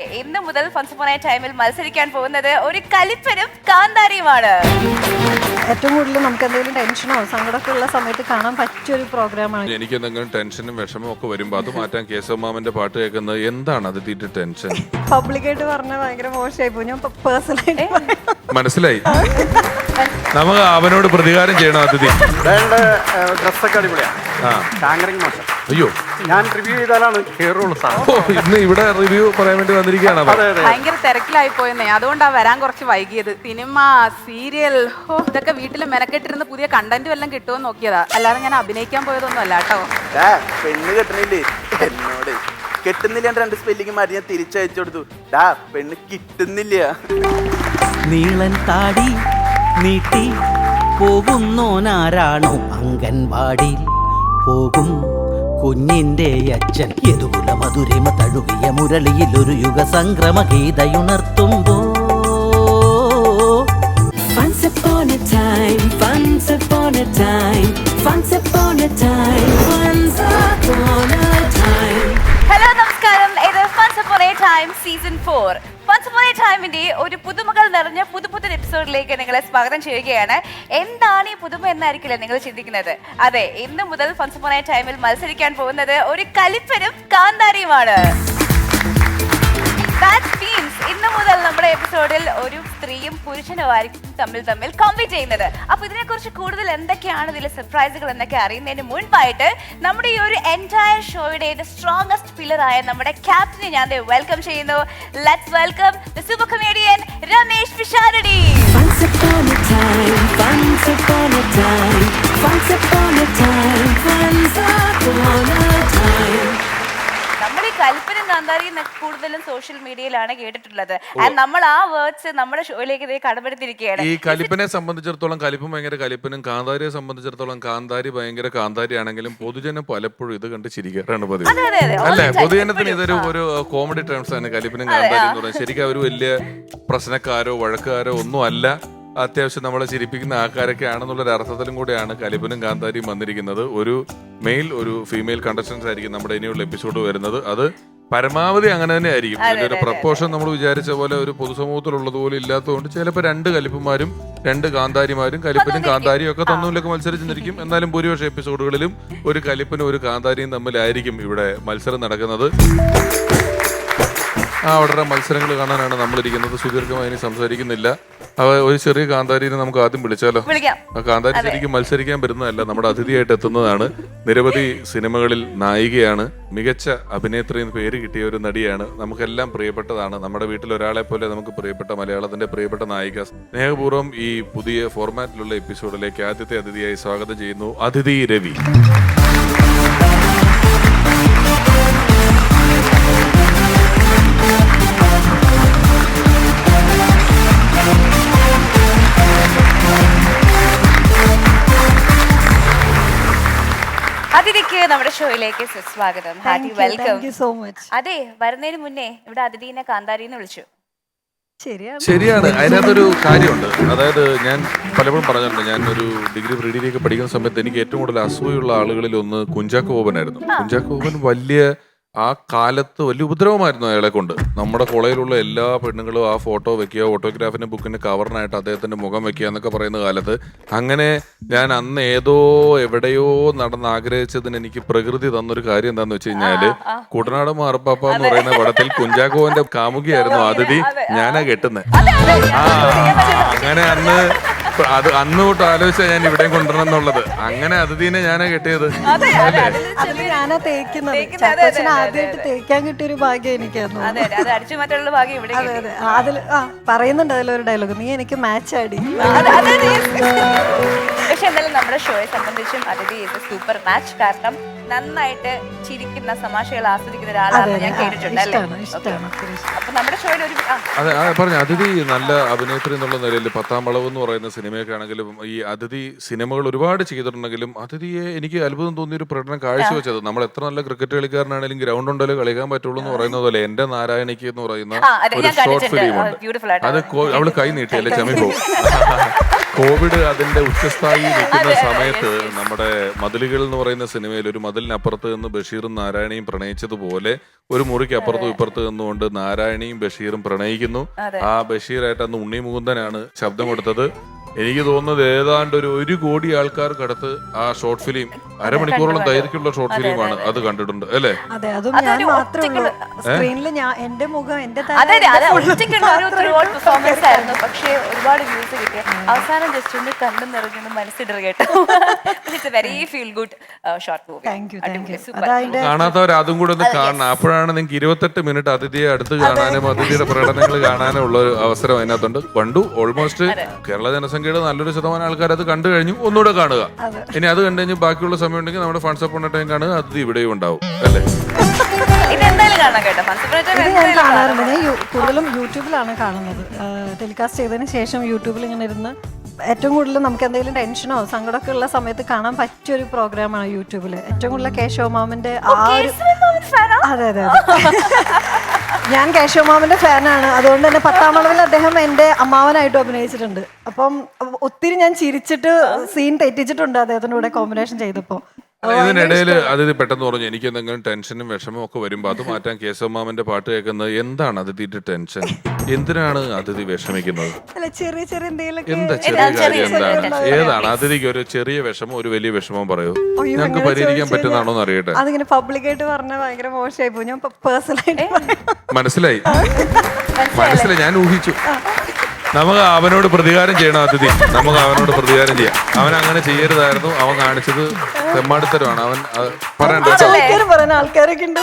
ഇന്ന് മുതൽ ഫൺസ് upon A ടൈമിൽ മത്സരിക്കാൻ പോകുന്നത് ഒരു കലിപ്പനും കാന്താരിയുമാണ്. ഏറ്റവും കൂടുതൽ നമുക്ക് എന്തെങ്കിലും ടെൻഷനോ സങ്കടമൊക്കെ ഉള്ള സമയത്ത് കാണാൻ പറ്റിയൊരു പ്രോഗ്രാമാണ്. എനിക്ക് എന്തെങ്കിലും ടെൻഷനും വിഷമവും ഒക്കെ വരുമ്പോൾ അത് മാറ്റാൻ കേശവമാമന്റെ പാട്ട് കേൾക്കുന്നത് എന്താണ് അത് തീറ്റ ടെൻഷൻ പബ്ലിക്കായിട്ട് പറഞ്ഞാൽ ഭയങ്കര മോശമായി പോകും. ഞാൻ പേഴ്സണലായിട്ട് മനസ്സിലായി. നമുക്ക് അവനോട് പ്രതികാരം ചെയ്യണം അതിഥി. ഡ്രസ്സൊക്കെ അടിപൊളിയാണ്. അയ്യോ ഞാൻ റിവ്യൂ ചെയ്താലാണ് കേറുള്ളൂ. ഇന്ന് ഇവിടെ റിവ്യൂ പറയാൻ വേണ്ടി വന്നിരിക്കുകയാണ്. ഭയങ്കര തിരക്കിലായി പോയെന്നേ, അതുകൊണ്ടാ വരാൻ കുറച്ച് വൈകിയത്. സിനിമ, സീരിയൽ, ഇതൊക്കെ വീട്ടിൽ മെനക്കെട്ടിരുന്ന് പുതിയ കണ്ടന്റ് വല്ലതും കിട്ടുമോ നോക്കിയതാ, അല്ലാതെ ഞാൻ അഭിനയിക്കാൻ പോയതൊന്നും അല്ല കേട്ടോ. പെണ്ണ് കെട്ടണില്ലേ എന്നോട്? കെട്ടുന്നില്ല രണ്ട് സ്പെല്ലിങ് മാറ്റി ഞാൻ തിരിച്ചയച്ചു കൊടുത്തു. പെണ്ണ് കിട്ടുന്നില്ല. നീളൻ താടി നീട്ടി പോകുന്നോനാരാണോ അംഗൻവാടി പോകും കുഞ്ഞിന്റെ അച്ഛൻ യദുകുല മധുരിമ തഴുകിയ മുരളിയിൽ ഒരു യുഗ സംക്രമ ഗീതയുണർത്തുമ്പോ Once upon a time, once upon a time, once upon a time, once upon a time. Hello നമസ്കാരം, ഇത് ഫൺസ് upon A time season 4. ഫൺസ് upon A ടൈമിന്റെ ഒരു പുതുമകൾ നിറഞ്ഞ പുതുപുത്തൻ എപ്പിസോഡിലേക്ക് നിങ്ങളെ സ്വാഗതം ചെയ്യുകയാണ്. എന്താണ് ഈ പുതുമ എന്നായിരിക്കില്ല നിങ്ങൾ ചിന്തിക്കുന്നത്. അതെ, ഇന്ന് മുതൽ ഫൺസ് അപ്പോൺ എ ടൈമിൽ മത്സരിക്കാൻ പോകുന്നത് ഒരു കലിപ്പനും കാന്താരിയുമാണ്. ഇന്ന് മുതൽ നമ്മുടെ എപ്പിസോഡിൽ ഒരു സ്ത്രീയും പുരുഷനുമായിരിക്കും തമ്മിൽ കോമ്പീറ്റ് ചെയ്യുന്നത്. അപ്പൊ ഇതിനെ കുറിച്ച് കൂടുതൽ എന്തൊക്കെയാണ് ഇതിലെ സർപ്രൈസുകൾ എന്നൊക്കെ അറിയുന്നതിന് മുൻപായിട്ട് നമ്മുടെ ഈ ഒരു എൻറ്റയർ ഷോയുടെ സ്ട്രോങ്സ്റ്റ് പില്ലർ ആയ നമ്മുടെ ക്യാപ്റ്റനെ ഞാൻ വെൽക്കം ചെയ്യുന്നു. Let's welcome the super comedian Ramesh Pisharody. Once upon a time, once upon a time, once upon a time, once upon a time. നമ്മൾ ഈ കലിപ്പനും കാന്താരിയും കൂടുതലും സോഷ്യൽ മീഡിയയിലാണ് കേട്ടിട്ടുള്ളത്. ആൻഡ് നമ്മൾ ആ വേർഡ്സ് നമ്മുടെ ഷോയിലേക്ക് കടമെടുത്തിരിക്കുകയാണ്. ഈ കലിപ്പനെ സംബന്ധിച്ചിടത്തോളം കലിപ്പൻ ഭയങ്കര കലിപ്പനും കാന്താരിയെ സംബന്ധിച്ചിടത്തോളം കാന്താരി ഭയങ്കര കാന്താരി ആണെങ്കിലും പൊതുജനം പലപ്പോഴും ഇത് കണ്ട് ചിരിക്കാറാണ് പതിവ്. അല്ലെ, പൊതുജനത്തിന് ഇതൊരു ഒരു കോമഡി ടേംസ് ആണ് കലിപ്പനും കാന്താരി എന്ന് പറയുന്നത്. ശരിക്കും അവർ വലിയ പ്രശ്നക്കാരോ വഴക്കുകാരോ ഒന്നും അല്ല. അത്യാവശ്യം നമ്മളെ ചിരിപ്പിക്കുന്ന ആൾക്കാരൊക്കെ ആണെന്നുള്ളൊരു അർത്ഥത്തിലും കൂടെയാണ് കലിപ്പനും കാന്താരിയും വന്നിരിക്കുന്നത്. ഒരു മെയിൽ ഒരു ഫീമെയിൽ കണ്ടസ്റ്റൻസ് ആയിരിക്കും നമ്മുടെ ഇനിയുള്ള എപ്പിസോഡ് വരുന്നത്. അത് പരമാവധി അങ്ങനെ തന്നെ ആയിരിക്കും. ഇതിന്റെ ഒരു പ്രപ്പോർഷൻ നമ്മൾ വിചാരിച്ച പോലെ ഒരു പൊതുസമൂഹത്തിലുള്ളതുപോലെ ഇല്ലാത്തതുകൊണ്ട് ചിലപ്പോൾ രണ്ട് കലിപ്പന്മാരും രണ്ട് കാന്താരിമാരും കലിപ്പനും കാന്താരിയും ഒക്കെ തമ്മിലൊക്കെ മത്സരിച്ചിരിക്കും. എന്നാലും ഭൂരിപക്ഷ എപ്പിസോഡുകളിലും ഒരു കലിപ്പനും ഒരു കാന്താരിയും തമ്മിലായിരിക്കും ഇവിടെ മത്സരം നടക്കുന്നത്. അവിടെ മത്സരങ്ങൾ കാണാനാണ് നമ്മളിരിക്കുന്നത്. സുദീർഘമായി സംസാരിക്കുന്നില്ല. ഒരു ചെറിയ കാന്താരിനെ നമുക്ക് ആദ്യം വിളിച്ചാലോ? ആ കാന്താരി ശരിക്കും മത്സരിക്കാൻ വരുന്നതല്ല, നമ്മുടെ അതിഥിയായിട്ട് എത്തുന്നതാണ്. നിരവധി സിനിമകളിൽ നായികയാണ്, മികച്ച അഭിനേത്രി എന്ന് പേര് കിട്ടിയ ഒരു നടിയാണ്, നമുക്കെല്ലാം പ്രിയപ്പെട്ടതാണ്. നമ്മുടെ വീട്ടിൽ ഒരാളെ പോലെ നമുക്ക് പ്രിയപ്പെട്ട മലയാളത്തിന്റെ പ്രിയപ്പെട്ട നായിക. സ്നേഹപൂർവ്വം ഈ പുതിയ ഫോർമാറ്റിലുള്ള എപ്പിസോഡിലേക്ക് ആദ്യത്തെ അതിഥിയായി സ്വാഗതം ചെയ്യുന്നു അതിഥി രവി. അതിഥിക്ക് നമ്മുടെ ഷോയിലേക്ക് സ്വാഗതം. Hearty welcome. So much. അതെ, വരുന്നതിന് മുന്നേ ഇവിടെ അതിഥിനെ കാന്താരിന്ന് വിളിച്ചു. ശരിയാണ്. അതിനകത്തൊരു കാര്യമുണ്ട്. അതായത് ഞാൻ പലപ്പോഴും പറഞ്ഞിട്ടുണ്ട്, ഞാൻ ഒരു ഡിഗ്രി പ്രീ ഡിഗ്രി ഒക്കെ പഠിക്കുന്ന സമയത്ത് എനിക്ക് ഏറ്റവും കൂടുതൽ അസൂയുള്ള ആളുകളിൽ ഒന്ന് കുഞ്ചാക്കോ ബോബനായിരുന്നു. കുഞ്ചാക്കോ ബോബൻ വലിയ ആ കാലത്ത് വലിയ ഉപദ്രവമായിരുന്നു അയാളെ കൊണ്ട്. നമ്മുടെ കോളേജിലുള്ള എല്ലാ പെണ്ണുങ്ങളും ആ ഫോട്ടോ വെക്കുക, ഓട്ടോഗ്രാഫിന്റെ ബുക്കിന്റെ കവറിനായിട്ട് അദ്ദേഹത്തിന്റെ മുഖം വെക്കുക എന്നൊക്കെ പറയുന്ന കാലത്ത് അങ്ങനെ ഞാൻ അന്ന് ഏതോ എവിടെയോ നടന്ന് ആഗ്രഹിച്ചതിന് എനിക്ക് പ്രകൃതി തന്നൊരു കാര്യം എന്താന്ന് വെച്ച് കഴിഞ്ഞാല് കുട്ടനാട് മാർപ്പാപ്പ എന്ന് പറയുന്ന പടത്തിൽ കുഞ്ചാക്കോവിന്റെ കാമുകിയായിരുന്നു അതിഥി. ഞാനാ കെട്ടുന്നത്. അങ്ങനെ അന്ന് തൊട്ട് ആലോചിച്ചാ ഞാൻ ഇവിടെ കൊണ്ടുവരണം എന്നുള്ളത്. അങ്ങനെ അതിഥീനെ ഞാനാ കെട്ടിയത്. ഞാനാ തേക്കുന്നത്. ആദ്യമായിട്ട് തേക്കാൻ കിട്ടിയൊരു ഭാഗ്യം എനിക്കായിരുന്നു. അതിൽ പറയുന്നുണ്ട് അതിലൊരു ഡയലോഗ്, നീ എനിക്ക് മാച്ച് ആടി. പക്ഷെ എന്തായാലും നമ്മുടെ ഷോയെ സംബന്ധിച്ചും അതിഥി സൂപ്പർ മാച്ച്. കാരണം നന്നായിട്ട് ചിരിക്കുന്ന തമാശകൾ ആസ്വദിക്കുന്ന ഒരാളാണ് ഞാൻ കേട്ടിട്ടുണ്ട്. അപ്പൊ നമ്മുടെ ഷോയുടെ ഒരു അതെ പറഞ്ഞു അതിഥി നല്ല അഭിനേത്രി എന്നുള്ള നിലയിൽ 10ാം വളവ് എന്ന് പറയുന്ന സിനിമയൊക്കെ ആണെങ്കിലും ഈ അതിഥി സിനിമകൾ ഒരുപാട് ചെയ്തിട്ടുണ്ടെങ്കിലും അതിഥിയെ എനിക്ക് അത്ഭുതം തോന്നിയൊരു പ്രകടനം കാഴ്ചവെച്ചത്, നമ്മൾ എത്ര നല്ല ക്രിക്കറ്റ് കളിക്കാരനാണെങ്കിലും ഗ്രൗണ്ട് ഉണ്ടല്ലോ കളിക്കാൻ പറ്റുള്ളൂ എന്ന് പറയുന്നത് പോലെ എന്റെ നാരായണിക്ക് എന്ന് പറയുന്ന ഒരു ഷോർട്ട് ഫിലിമുണ്ട്. അത് അവള് കൈ നീട്ടിയല്ലേ ചമി പോകും. കോവിഡ് അതിന്റെ ഉച്ചസ്ഥായി നിൽക്കുന്ന സമയത്ത് നമ്മുടെ മതിലുകൾ എന്ന് പറയുന്ന സിനിമയിൽ ഒരു മതിലിനപ്പുറത്ത് നിന്ന് ബഷീറും നാരായണിയും പ്രണയിച്ചതുപോലെ ഒരു മുറിക്ക് അപ്പുറത്തും ഇപ്പുറത്ത് നിന്നുകൊണ്ട് നാരായണിയും ബഷീറും പ്രണയിക്കുന്നു. ആ ബഷീറായിട്ട് അന്ന് ഉണ്ണി മുകുന്ദനാണ് ശബ്ദം കൊടുത്തത്. എനിക്ക് തോന്നുന്നത് ഏതാണ്ട് ഒരു 1 കോടി ആൾക്കാർക്കടുത്ത് ആ ഷോർട്ട് ഫിലിം അരമണിക്കൂറോളം ദൈർഘ്യമുള്ള ഷോർട്ട് ഫിലിമാണ്. അത് കണ്ടിട്ടുണ്ട് അല്ലേ? അതെ, അതും ഞാൻ മാത്രമേ ഉള്ളൂ സ്ക്രീനിൽ. ഞാൻ എന്റെ മുഖം എന്റെ പെർഫോമൻസ് ആയിരുന്നു. പക്ഷേ ഒരുപാട് വ്യൂസ് കിട്ടിയ അവസാനം ജസ്റ്റ് ഒന്ന് കണ്ണു നിറഞ്ഞൊന്ന് മനസ്സിടർ കേട്ടോ. Very feel good short movie. Thank you. കാണാത്തവർ അതും കൂടെ ഒന്ന് കാണണം. അപ്പോഴാണ് നിങ്ങൾക്ക് 28 മിനിറ്റ് അതിഥിയെ അടുത്ത് കാണാനും അതിഥിയുടെ പ്രകടനങ്ങൾ കാണാനും ഉള്ള ഒരു അവസരം അതിനകത്തുണ്ട്. കണ്ടു. ഓൾമോസ്റ്റ് കേരള ജനസംഖ്യയുടെ നല്ലൊരു ശതമാനം ആൾക്കാർ അത് കണ്ടു കഴിഞ്ഞു. ഒന്നുകൂടെ കാണുക. ഇനി അത് കണ്ടു കഴിഞ്ഞ് ബാക്കിയുള്ള സമയം ഉണ്ടെങ്കിൽ നമ്മുടെ ഫണ്ട്സ് അപ്പോൺ ടൈം കാണുക. അതിഥി ഇവിടെയും ഉണ്ടാവും അല്ലേ? ഞാൻ കാണാറുണ്ട്. ഞാൻ കൂടുതലും യൂട്യൂബിലാണ് കാണുന്നത്. ടെലികാസ്റ്റ് ചെയ്തതിന് ശേഷം യൂട്യൂബിൽ ഇങ്ങനെ ഇരുന്ന് ഏറ്റവും കൂടുതൽ നമുക്ക് എന്തെങ്കിലും ടെൻഷനോ സങ്കടമൊക്കെ ഉള്ള സമയത്ത് കാണാൻ പറ്റിയൊരു പ്രോഗ്രാമാണ് യൂട്യൂബിൽ. ഏറ്റവും കൂടുതൽ കേശവമാമന്റെ ആ ഒരു അതെ അതെ ഞാൻ കേശവമാമന്റെ ഫാനാണ്. അതുകൊണ്ട് തന്നെ 10ാം അളവിൽ അദ്ദേഹം എന്റെ അമ്മാവനായിട്ട് അഭിനയിച്ചിട്ടുണ്ട്. അപ്പം ഒത്തിരി ഞാൻ ചിരിച്ചിട്ട് സീൻ തെറ്റിച്ചിട്ടുണ്ട് അദ്ദേഹത്തിന്റെ കൂടെ കോമ്പിനേഷൻ ചെയ്തപ്പോ. ഇതിനിടയിൽ അതിഥി പെട്ടെന്ന് പറഞ്ഞു എനിക്ക് എന്തെങ്കിലും ടെൻഷനും വിഷമവും ഒക്കെ വരുമ്പോ അത് മാറ്റാൻ കേശവമാമന്റെ പാട്ട് കേൾക്കുന്നത്. എന്താണ് അതിഥിയുടെ ടെൻഷൻ? എന്തിനാണ് അതിഥി വിഷമിക്കുന്നത്? ചെറിയ ചെറിയ എന്താ ചെറിയ കാര്യം എന്താണ്? ഏതാണ് അതിഥിക്ക് ഒരു ചെറിയ വിഷമം ഒരു വലിയ വിഷമം പറയൂ. ഞങ്ങൾക്ക് പരിഹരിക്കാൻ പറ്റുന്നതാണോ എന്ന് അറിയട്ടെ. അതിങ്ങനെ പബ്ലിക്കായിട്ട് പറഞ്ഞാൽ ഭയങ്കര മോശമായി പോകും. ഞാൻ പേഴ്സണലായിട്ട് മനസ്സിലായി. ഞാൻ ഊഹിച്ചു. നമുക്ക് അവനോട് പ്രതികാരം ചെയ്യണം അതിഥി. നമുക്ക് അവനോട് പ്രതികാരം ചെയ്യാം. അവൻ അങ്ങനെ ചെയ്യരുതായിരുന്നു. അവൻ കാണിച്ചത് തെമ്മാടിത്തരമാണ്. അവൻ പറയണ്ട. പറയുന്ന ആൾക്കാരൊക്കെ ഉണ്ട്.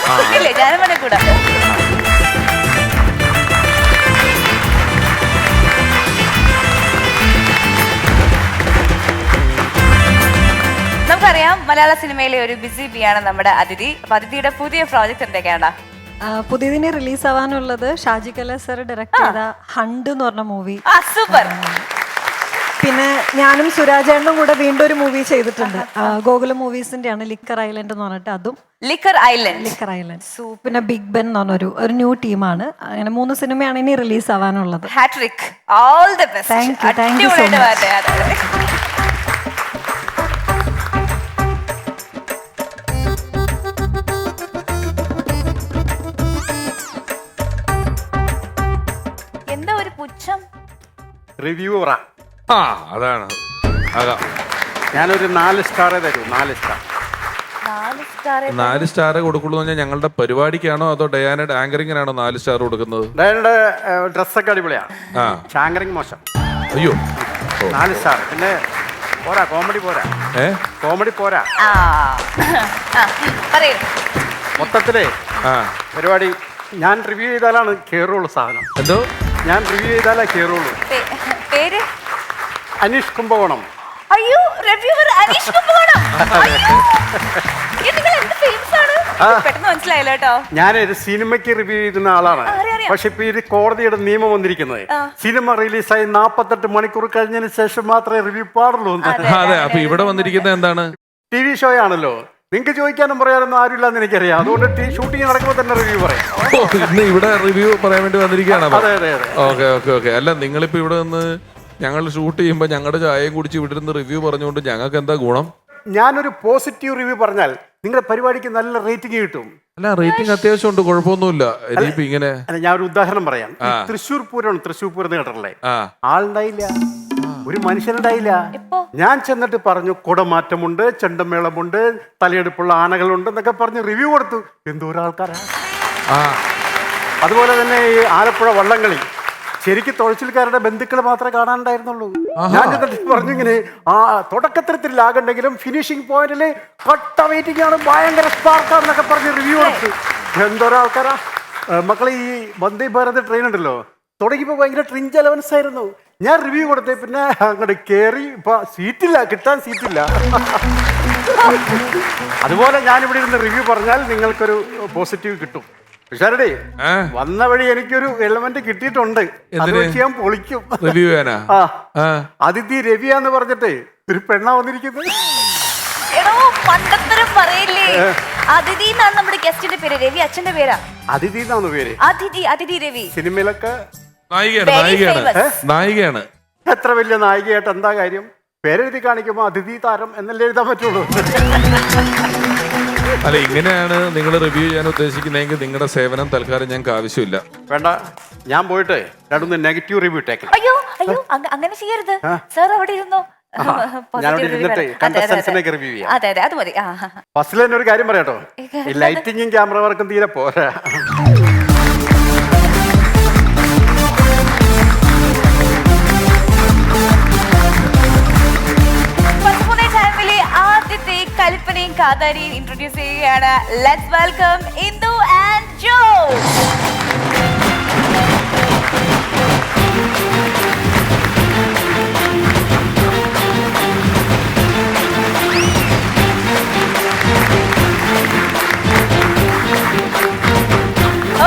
നമുക്കറിയാം മലയാള സിനിമയിലെ ഒരു ബിസി ബിയാണ് നമ്മുടെ അതിഥി. അപ്പൊ അതിഥിയുടെ പുതിയ പ്രോജക്ട് എന്തൊക്കെയാണ്? പുതിയതിന് റിലീസ് ആവാനുള്ളത് ഷാജി കല സർ ഡയറക്ട് ചെയ്ത ഹണ്ട് എന്ന് പറഞ്ഞ മൂവി. സൂപ്പർ. പിന്നെ ഞാനും സുരാജേണ്ണും കൂടെ വീണ്ടും ഒരു മൂവി ചെയ്തിട്ടുണ്ട്. ഗോകുലം മൂവീസിന്റെ ആണ്, ലിക്കർ ഐലൻഡ് എന്ന് പറഞ്ഞിട്ട്. അതും ലിക്കർ ഐലൻഡ്. പിന്നെ ബിഗ് ബെൻ എന്ന് പറഞ്ഞൊരു ന്യൂ ടീമാണ്. അങ്ങനെ 3 സിനിമയാണ് ഇനി റിലീസ് ആവാനുള്ളത്. Hattrick. All the best. Thank you so much. എന്താ ഒരു പുച്ഛം? റിവ്യൂ പറ. അതാണ്. ഞാനൊരു 4 സ്റ്റാറേ തരൂ. 4 സ്റ്റാർ. 4 സ്റ്റാർ കൊടുക്കുള്ളൂ എന്ന് പറഞ്ഞാൽ ഞങ്ങളുടെ പരിപാടിക്കാണോ അതോ ഡയാനയുടെ ആങ്കറിങ്ങിനാണോ 4 സ്റ്റാർ കൊടുക്കുന്നത്? ഡയാനയുടെ ഡ്രസ്സൊക്കെ അടിപൊളിയാണ്. ആങ്കറിങ് മോശം. അയ്യോ, 4 സ്റ്റാർ. പിന്നെ പോരാ, കോമഡി പോരാ. കോമഡി പോരാ. മൊത്തത്തിലേ പരിപാടി ഞാൻ റിവ്യൂ ചെയ്താലാണ് കേറുള്ളൂ സാധനം. എന്തോ ഞാൻ റിവ്യൂ ചെയ്താലേ കേറുള്ളൂ. പേര് അനീഷ് കുംഭകോണം. അയ്യോ, റിവ്യൂവർ അനീഷ് കുംഭകോണം. പെട്ടെന്ന് മനസ്സിലായില്ല കേട്ടോ. ഞാനൊരു സിനിമയ്ക്ക് റിവ്യൂ ചെയ്യുന്ന ആളാണ്. പക്ഷെ ഇപ്പൊ ഇത് കോടതിയുടെ നിയമം വന്നിരിക്കുന്നത് സിനിമ റിലീസായി 48 മണിക്കൂർ കഴിഞ്ഞതിന് ശേഷം മാത്രമേ റിവ്യൂ പാടുള്ളൂ. അതെ. അപ്പൊ ഇവിടെ വന്നിരിക്കുന്നത് എന്താണ്? TV ഷോ ആണല്ലോ. നിങ്ങൾക്ക് ചോദിക്കാനും പറയാനൊന്നും ആരുമില്ലെന്ന് എനിക്കറിയാം. അതുകൊണ്ട് ഷൂട്ടിംഗ് നടക്കുമ്പോൾ തന്നെ റിവ്യൂ പറയാം. ഇന്ന് ഇവിടെ റിവ്യൂ പറയാൻ വേണ്ടി വന്നിരിക്കുകയാണ്. അതെ അതെ അതെ. ഓക്കെ. അല്ല, നിങ്ങളിപ്പോ ഇവിടെ നിന്ന് ഞങ്ങൾ ഷൂട്ട് ചെയ്യുമ്പോ ഞങ്ങളുടെ ചായയും കുടിച്ച് ഇവിടെ നിന്ന് റിവ്യൂ പറഞ്ഞുകൊണ്ട് ഞങ്ങൾക്ക് എന്താ ഗുണം? ഞാനൊരു പോസിറ്റീവ് റിവ്യൂ പറഞ്ഞാൽ നിങ്ങളുടെ പരിപാടിക്ക് നല്ല റേറ്റിംഗ് കിട്ടും. അല്ല, റേറ്റിംഗ് അത്യാവശ്യം ഉണ്ട്, കുഴപ്പമൊന്നുമില്ല. ഇനിയിപ്പോ ഇങ്ങനെ അല്ല, ഞാൻ ഒരു ഉദാഹരണം പറയാം. തൃശ്ശൂർ പൂരമാണ്. തൃശ്ശൂർ പൂരം കേട്ടല്ലേ? ആളുണ്ടായില്ല, ഒരു മനുഷ്യനുണ്ടായില്ല. ഞാൻ ചെന്നിട്ട് പറഞ്ഞു കുടമാറ്റമുണ്ട്, ചെണ്ടമേളമുണ്ട്, തലയെടുപ്പുള്ള ആനകളുണ്ട് എന്നൊക്കെ പറഞ്ഞ് റിവ്യൂ കൊടുത്തു. എന്തോരാൾക്കാരാ. അതുപോലെ തന്നെ ഈ ആലപ്പുഴ വള്ളംകളി ശരിക്കും തുഴച്ചിൽക്കാരുടെ ബന്ധുക്കൾ മാത്രമേ കാണാനുണ്ടായിരുന്നുള്ളൂ. ഞാൻ ചെന്നിട്ട് പറഞ്ഞു ഇങ്ങനെ തുടക്കത്തിൽ ലാഗുണ്ടെങ്കിലും ഫിനിഷിംഗ് പോയിന്റില് കട്ട വെയിറ്റിംഗ് ആണ്, ഭയങ്കര സ്പാർക്കാന്നൊക്കെ പറഞ്ഞ് റിവ്യൂ കൊടുത്തു. എന്തോരാൾക്കാരാ. മക്കളെ, ഈ വന്ദേ ഭാരത് ട്രെയിൻ ഉണ്ടല്ലോ, തുടങ്ങിയപ്പോൾ ഭയങ്കര ട്രിഞ്ച് അലവൻസ് ആയിരുന്നു. ഞാൻ റിവ്യൂ കൊടുത്തേ പിന്നെ അങ്ങോട്ട് കയറി ഇപ്പൊ സീറ്റില്ല, കിട്ടാൻ സീറ്റില്ല. അതുപോലെ ഞാനിവിടെ ഇരുന്ന് റിവ്യൂ പറഞ്ഞാൽ നിങ്ങൾക്കൊരു പോസിറ്റീവ് കിട്ടും. വിശാരടേ, വന്ന വഴി എനിക്കൊരു എലമെന്റ് കിട്ടിയിട്ടുണ്ട്. അത് വെച്ച് ഞാൻ പൊളിക്കും. റിവ്യൂ ചെയ്യാനാ? അതിഥി രവിയാന്ന് പറഞ്ഞിട്ട് ഒരു പെണ്ണ വന്നിരിക്കുന്നത്. അതിഥി എന്നാണ് നമ്മുടെ ഗസ്റ്റിന്റെ പേര്. രവി അച്ഛന്റെ പേരാ. അതിഥി എന്നാണ് പേര്. അതിഥി രവി. സിനിമയിലൊക്കെ നായികയാണ്. എത്ര വലിയ നായികയായിട്ട് എന്താ കാര്യം? പേരെഴുതി കാണിക്കുമ്പോൾ അതിഥി താരം എന്നല്ലേ എഴുതാൻ പറ്റുള്ളൂ. അല്ല, ഇങ്ങനെയാണ് നിങ്ങൾ റിവ്യൂ ചെയ്യാൻ ഉദ്ദേശിക്കുന്നതെങ്കിൽ നിങ്ങളുടെ സേവനം തൽക്കാലം ഞങ്ങൾക്ക് ആവശ്യമില്ല. വേണ്ട, ഞാൻ പോയിട്ട് രണ്ടൊന്ന് നെഗറ്റീവ് റിവ്യൂ ഇട്ടേക്കാം. അയ്യോ അയ്യോ അങ്ങനെ ചെയ്യരുത് സാർ. അവിടെ ഇരുന്നോ, ഞാനവിടെ ഇരുന്നിട്ട് കണ്ടസ്റ്റൻസിനൊക്കെ റിവ്യൂ ചെയ്യാം. അതെ അതെ, അത് മതി. ഫസ്റ്റിൽ തന്നെ ഒരു കാര്യം പറയാട്ടോ, ഈ ലൈറ്റിങ്ങും ക്യാമറ വർക്കും തീരെ പോരാ. ആദ്യത്തെ കലിപ്പനെയും കാന്താരിയും ഇൻട്രൊഡ്യൂസ് ചെയ്യുകയാണ്. Let's welcome Indu and Jo.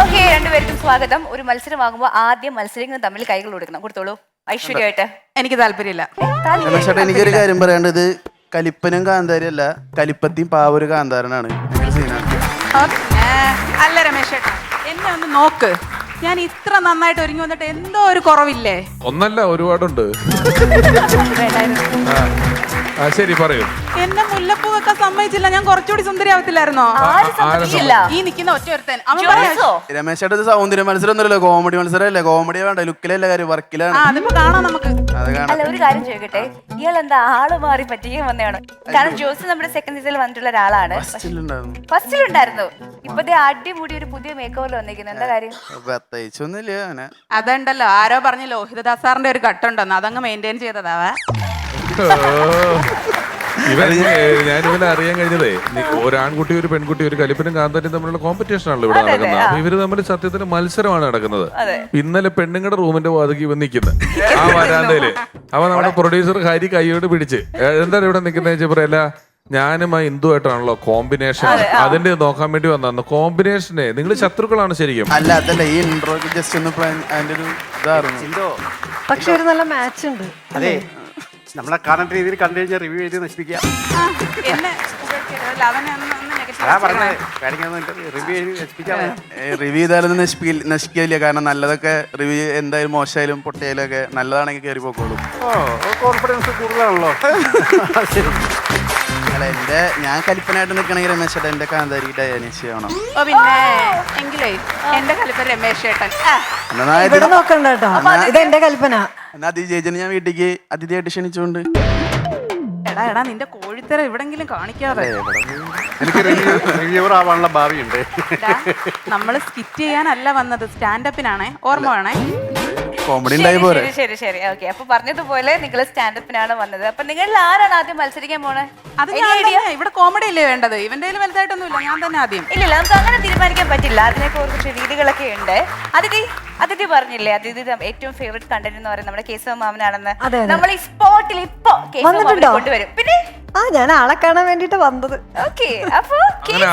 Okay, രണ്ടുപേർക്കും സ്വാഗതം. ഒരു മത്സരമാകുമ്പോൾ ആദ്യം മത്സരങ്ങൾ തമ്മിൽ കൈകൾ കൊടുക്കണം. കൊടുത്തോളൂ ഐശ്വര്യമായിട്ട്. എനിക്ക് താല്പര്യമില്ല. രമേശേട്ടാ, എനിക്കൊരു കാര്യം പറയാനുണ്ട്. ഇത് കലിപ്പനും കാന്താരി അല്ല, കലിപ്പത്തിയും പാവൊരു കാന്താരനാണ്. അല്ല രമേശ് ചേട്ടാ, എന്നെ ഒന്ന് നോക്ക്. ഞാൻ ഇത്ര നന്നായിട്ട് ഒരുങ്ങി വന്നിട്ട് എന്തോ ഒരു കുറവില്ലേ? ഒന്നല്ല, ഒരുപാടുണ്ട്. ശരി, പറയൂ. എന്നെ മുല്ലപ്പൂ വെക്കാൻ സമ്മതിച്ചില്ല. ഞാൻ കുറച്ചുകൂടി സുന്ദരി ആവത്തില്ലായിരുന്നോ? ഈ നിൽക്കുന്ന ഒറ്റ ഒരുത്തൻ രമേശേട്ടാ, ഇത് സൗന്ദര്യ മത്സരം ഒന്നുമല്ലോ, കോമഡി മത്സരമല്ലേ. കോമഡി വേണ്ട, ലുക്കിലല്ല കാര്യം, വർക്കിലാണ്. അതിപ്പോ കാണാം നമുക്ക്. അല്ല, ഒരു കാര്യം ചോദിക്കട്ടെ, ഇയാൾ എന്താ ആള് മാറി പറ്റിക്കാൻ വന്നതാണ്? കാരണം ജോസ് നമ്മുടെ സെക്കൻഡ് സീസണിൽ വന്നിട്ടുള്ള ഒരാളാണ്. ഫസ്റ്റിലുണ്ടായിരുന്നു. ഇപ്പത്തെ അടിപൊളി ഒരു പുതിയ മേക്ക് ഓവറിൽ വന്നിരിക്കുന്നു. എന്താ കാര്യം? അതുണ്ടല്ലോ, ആരോ പറഞ്ഞു ലോഹിതദാസ് സാറിന്റെ ഒരു ഘട്ടുണ്ടെന്ന്, അതങ്ങ് മെയിൻറ്റെയിൻ ചെയ്തതാവാ. ഞാനിവനെ അറിയാൻ കഴിഞ്ഞതേ, ഒരാൺകുട്ടി ഒരു പെൺകുട്ടി, ഒരു കലിപ്പനും കാന്താരിയും തമ്മിലുള്ള കോമ്പറ്റീഷൻ ആണല്ലോ ഇവിടെ നടക്കുന്നത്. അപ്പൊ ഇവര് തമ്മിൽ സത്യത്തിന് മത്സരമാണ് നടക്കുന്നത്. ഇന്നലെ പെണ്ണുങ്ങളുടെ റൂമിന്റെ വാതിക്ക് ഇവ നിൽക്കുന്നത് ആ വരാന്തയില്. അപ്പൊ നമ്മുടെ പ്രൊഡ്യൂസർ ഹരി കൈയോട് പിടിച്ച്, എന്താണ് ഇവിടെ നിൽക്കുന്നത് പറയല്ല, ഞാനും ആ ഹിന്ദുവായിട്ടാണല്ലോ കോമ്പിനേഷൻ, അതിന്റെ നോക്കാൻ വേണ്ടി വന്നു. കോമ്പിനേഷനെ നിങ്ങൾ ശത്രുക്കളാണ് ശരിക്കും. അല്ല, അതല്ല, ഈ ഇൻട്രോക്ക് ജസ്റ്റ് ഒന്ന് അതിന്റെ ഒരു ഇതായിരുന്നു. പക്ഷെ ഒരു നല്ല മാച്ച് ഉണ്ട്. അതെ, നമ്മളെ കാണേണ്ട രീതിയിൽ കണ്ടു കഴിഞ്ഞാൽ റിവ്യൂ ചെയ്ത് നശിപ്പിക്കാം. റിവ്യൂ ചെയ്താലൊന്നും നശിക്കില്ല. കാരണം നല്ലതൊക്കെ റിവ്യൂ എന്തായാലും മോശമായാലും പൊട്ടിയാലും ഒക്കെ നല്ലതാണെങ്കിൽ കയറി പോക്കോളൂ. കോൺഫിഡൻസ് കൂടുതലാണല്ലോ. അല്ല, ഞാൻ കലിപ്പനായിട്ട് നിൽക്കണമെങ്കിൽ രമേശ് ചേട്ടൻ എന്റെ കാന്താരി ഡയാനീസ് ചെയ്യണം. പിന്നെ എങ്കിലേ എന്റെ കലിപ്പൻ രമേശ് ചേട്ടൻ. ഇവിടെ നോക്കണ്ട കേട്ടോ, ഇത് എന്റെ കൽപ്പന. എന്നാ അതിഥി ഞാൻ വീട്ടിലേക്ക് അതിഥിയായിട്ട് ക്ഷണിച്ചുകൊണ്ട്. എടാ എടാ, നിന്റെ കോഴിത്തരം എവിടെങ്കിലും കാണിക്കാതെ. എനിക്ക് റിവ്യൂവർ ആവാനുള്ള ഭാവിയുണ്ട്. നമ്മള് സ്കിറ്റ് ചെയ്യാനല്ല വന്നത്, സ്റ്റാൻഡപ്പിനാണേ. ഓർമ്മ വേണേ. കോമഡി ഉണ്ടായി പോരെ. ശരി ശരി, ഓക്കെ. അപ്പൊ പറഞ്ഞതുപോലെ നിങ്ങൾ സ്റ്റാൻഡപ്പിനാണ് വന്നത്. അപ്പൊ നിങ്ങളിൽ ആരാണ് ആദ്യം മത്സരിക്കാൻ പോണേ? അത് ഞാൻ തന്നെ. ഇവിടെ കോമഡി അല്ലേ വേണ്ടത്? ഇവന്റെ വലുതായിട്ടൊന്നുമില്ല, ഞാൻ തന്നെ ആദ്യം. ഇല്ല, നമുക്ക് അങ്ങനെ തീരുമാനിക്കാൻ പറ്റില്ല. അതിനൊക്കെ കുറച്ച് രീതികളൊക്കെ ഉണ്ട്. അതിഥി പറഞ്ഞില്ലേ, അതിഥി ഏറ്റവും ഫേവറേറ്റ് കണ്ടന്റ് എന്ന് പറയുന്നത് നമ്മുടെ കേശവ മാമനാണെന്ന്. നമ്മൾ ഈ സ്പോട്ടിൽ ഇപ്പൊ കൊണ്ടുവരും. പിന്നെ ഞാൻ ആളെ കാണാൻ വേണ്ടിട്ട് വന്നത്. ഓക്കെ, അപ്പൊ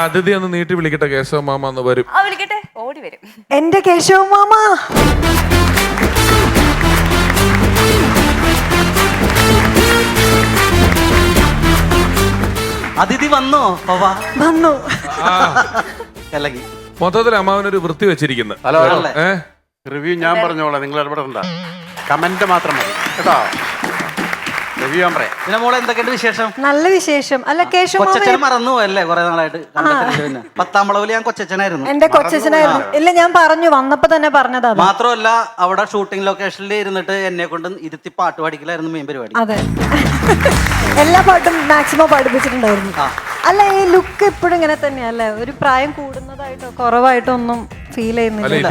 അതിഥി ഒന്ന് നീട്ടി വിളിക്കട്ടെ, കേശവ മാമ എന്ന് വരും. വിളിക്കട്ടെ, ഓടി വരും. എന്റെ കേശവ മാമ. അതിഥി വന്നോ? വന്നു. മൊത്തത്തിൽ അമ്മാവനൊരു വൃത്തി വെച്ചിരിക്കുന്നത്. ഹലോ, റിവ്യൂ ഞാൻ പറഞ്ഞോളാം, നിങ്ങൾ ഇടപെടണ്ട. കമന്റ് മാത്രം മതി കേട്ടോ. റിവ്യൂ ഞാൻ പറയാം. പിന്നെ മോളെ എന്തൊക്കെയുണ്ട് വിശേഷം? നല്ല വിശേഷം. അല്ല, കേശവ കൊച്ചച്ഛനെ മറന്നു പോയല്ലേ കുറെ നാളായിട്ട്? 10ാം വളവിൽ ഞാൻ കൊച്ചച്ഛനായിരുന്നു. എന്റെ കൊച്ചച്ഛനായിരുന്നു. ഇല്ല, ഞാൻ പറഞ്ഞു, വന്നപ്പോ തന്നെ പറഞ്ഞതാ. മാത്രമല്ല, അവിടെ ഷൂട്ടിംഗ് ലൊക്കേഷനിൽ ഇരുന്നിട്ട് എന്നെ കൊണ്ട് ഇരുത്തി പാട്ട് പാടിക്കലായിരുന്നു മെയിൻ പരിപാടി. അതെ, എല്ലാ പാട്ടും മാക്സിമം പഠിപ്പിച്ചിട്ടുണ്ടായിരുന്നു. അല്ല, ഈ ലുക്ക് എപ്പോഴും ഇങ്ങനെ തന്നെയല്ലേ? ഒരു പ്രായം കൂടുന്നതായിട്ടോ കുറവായിട്ടോ ഒന്നും ഫീൽ ചെയ്യുന്നില്ല.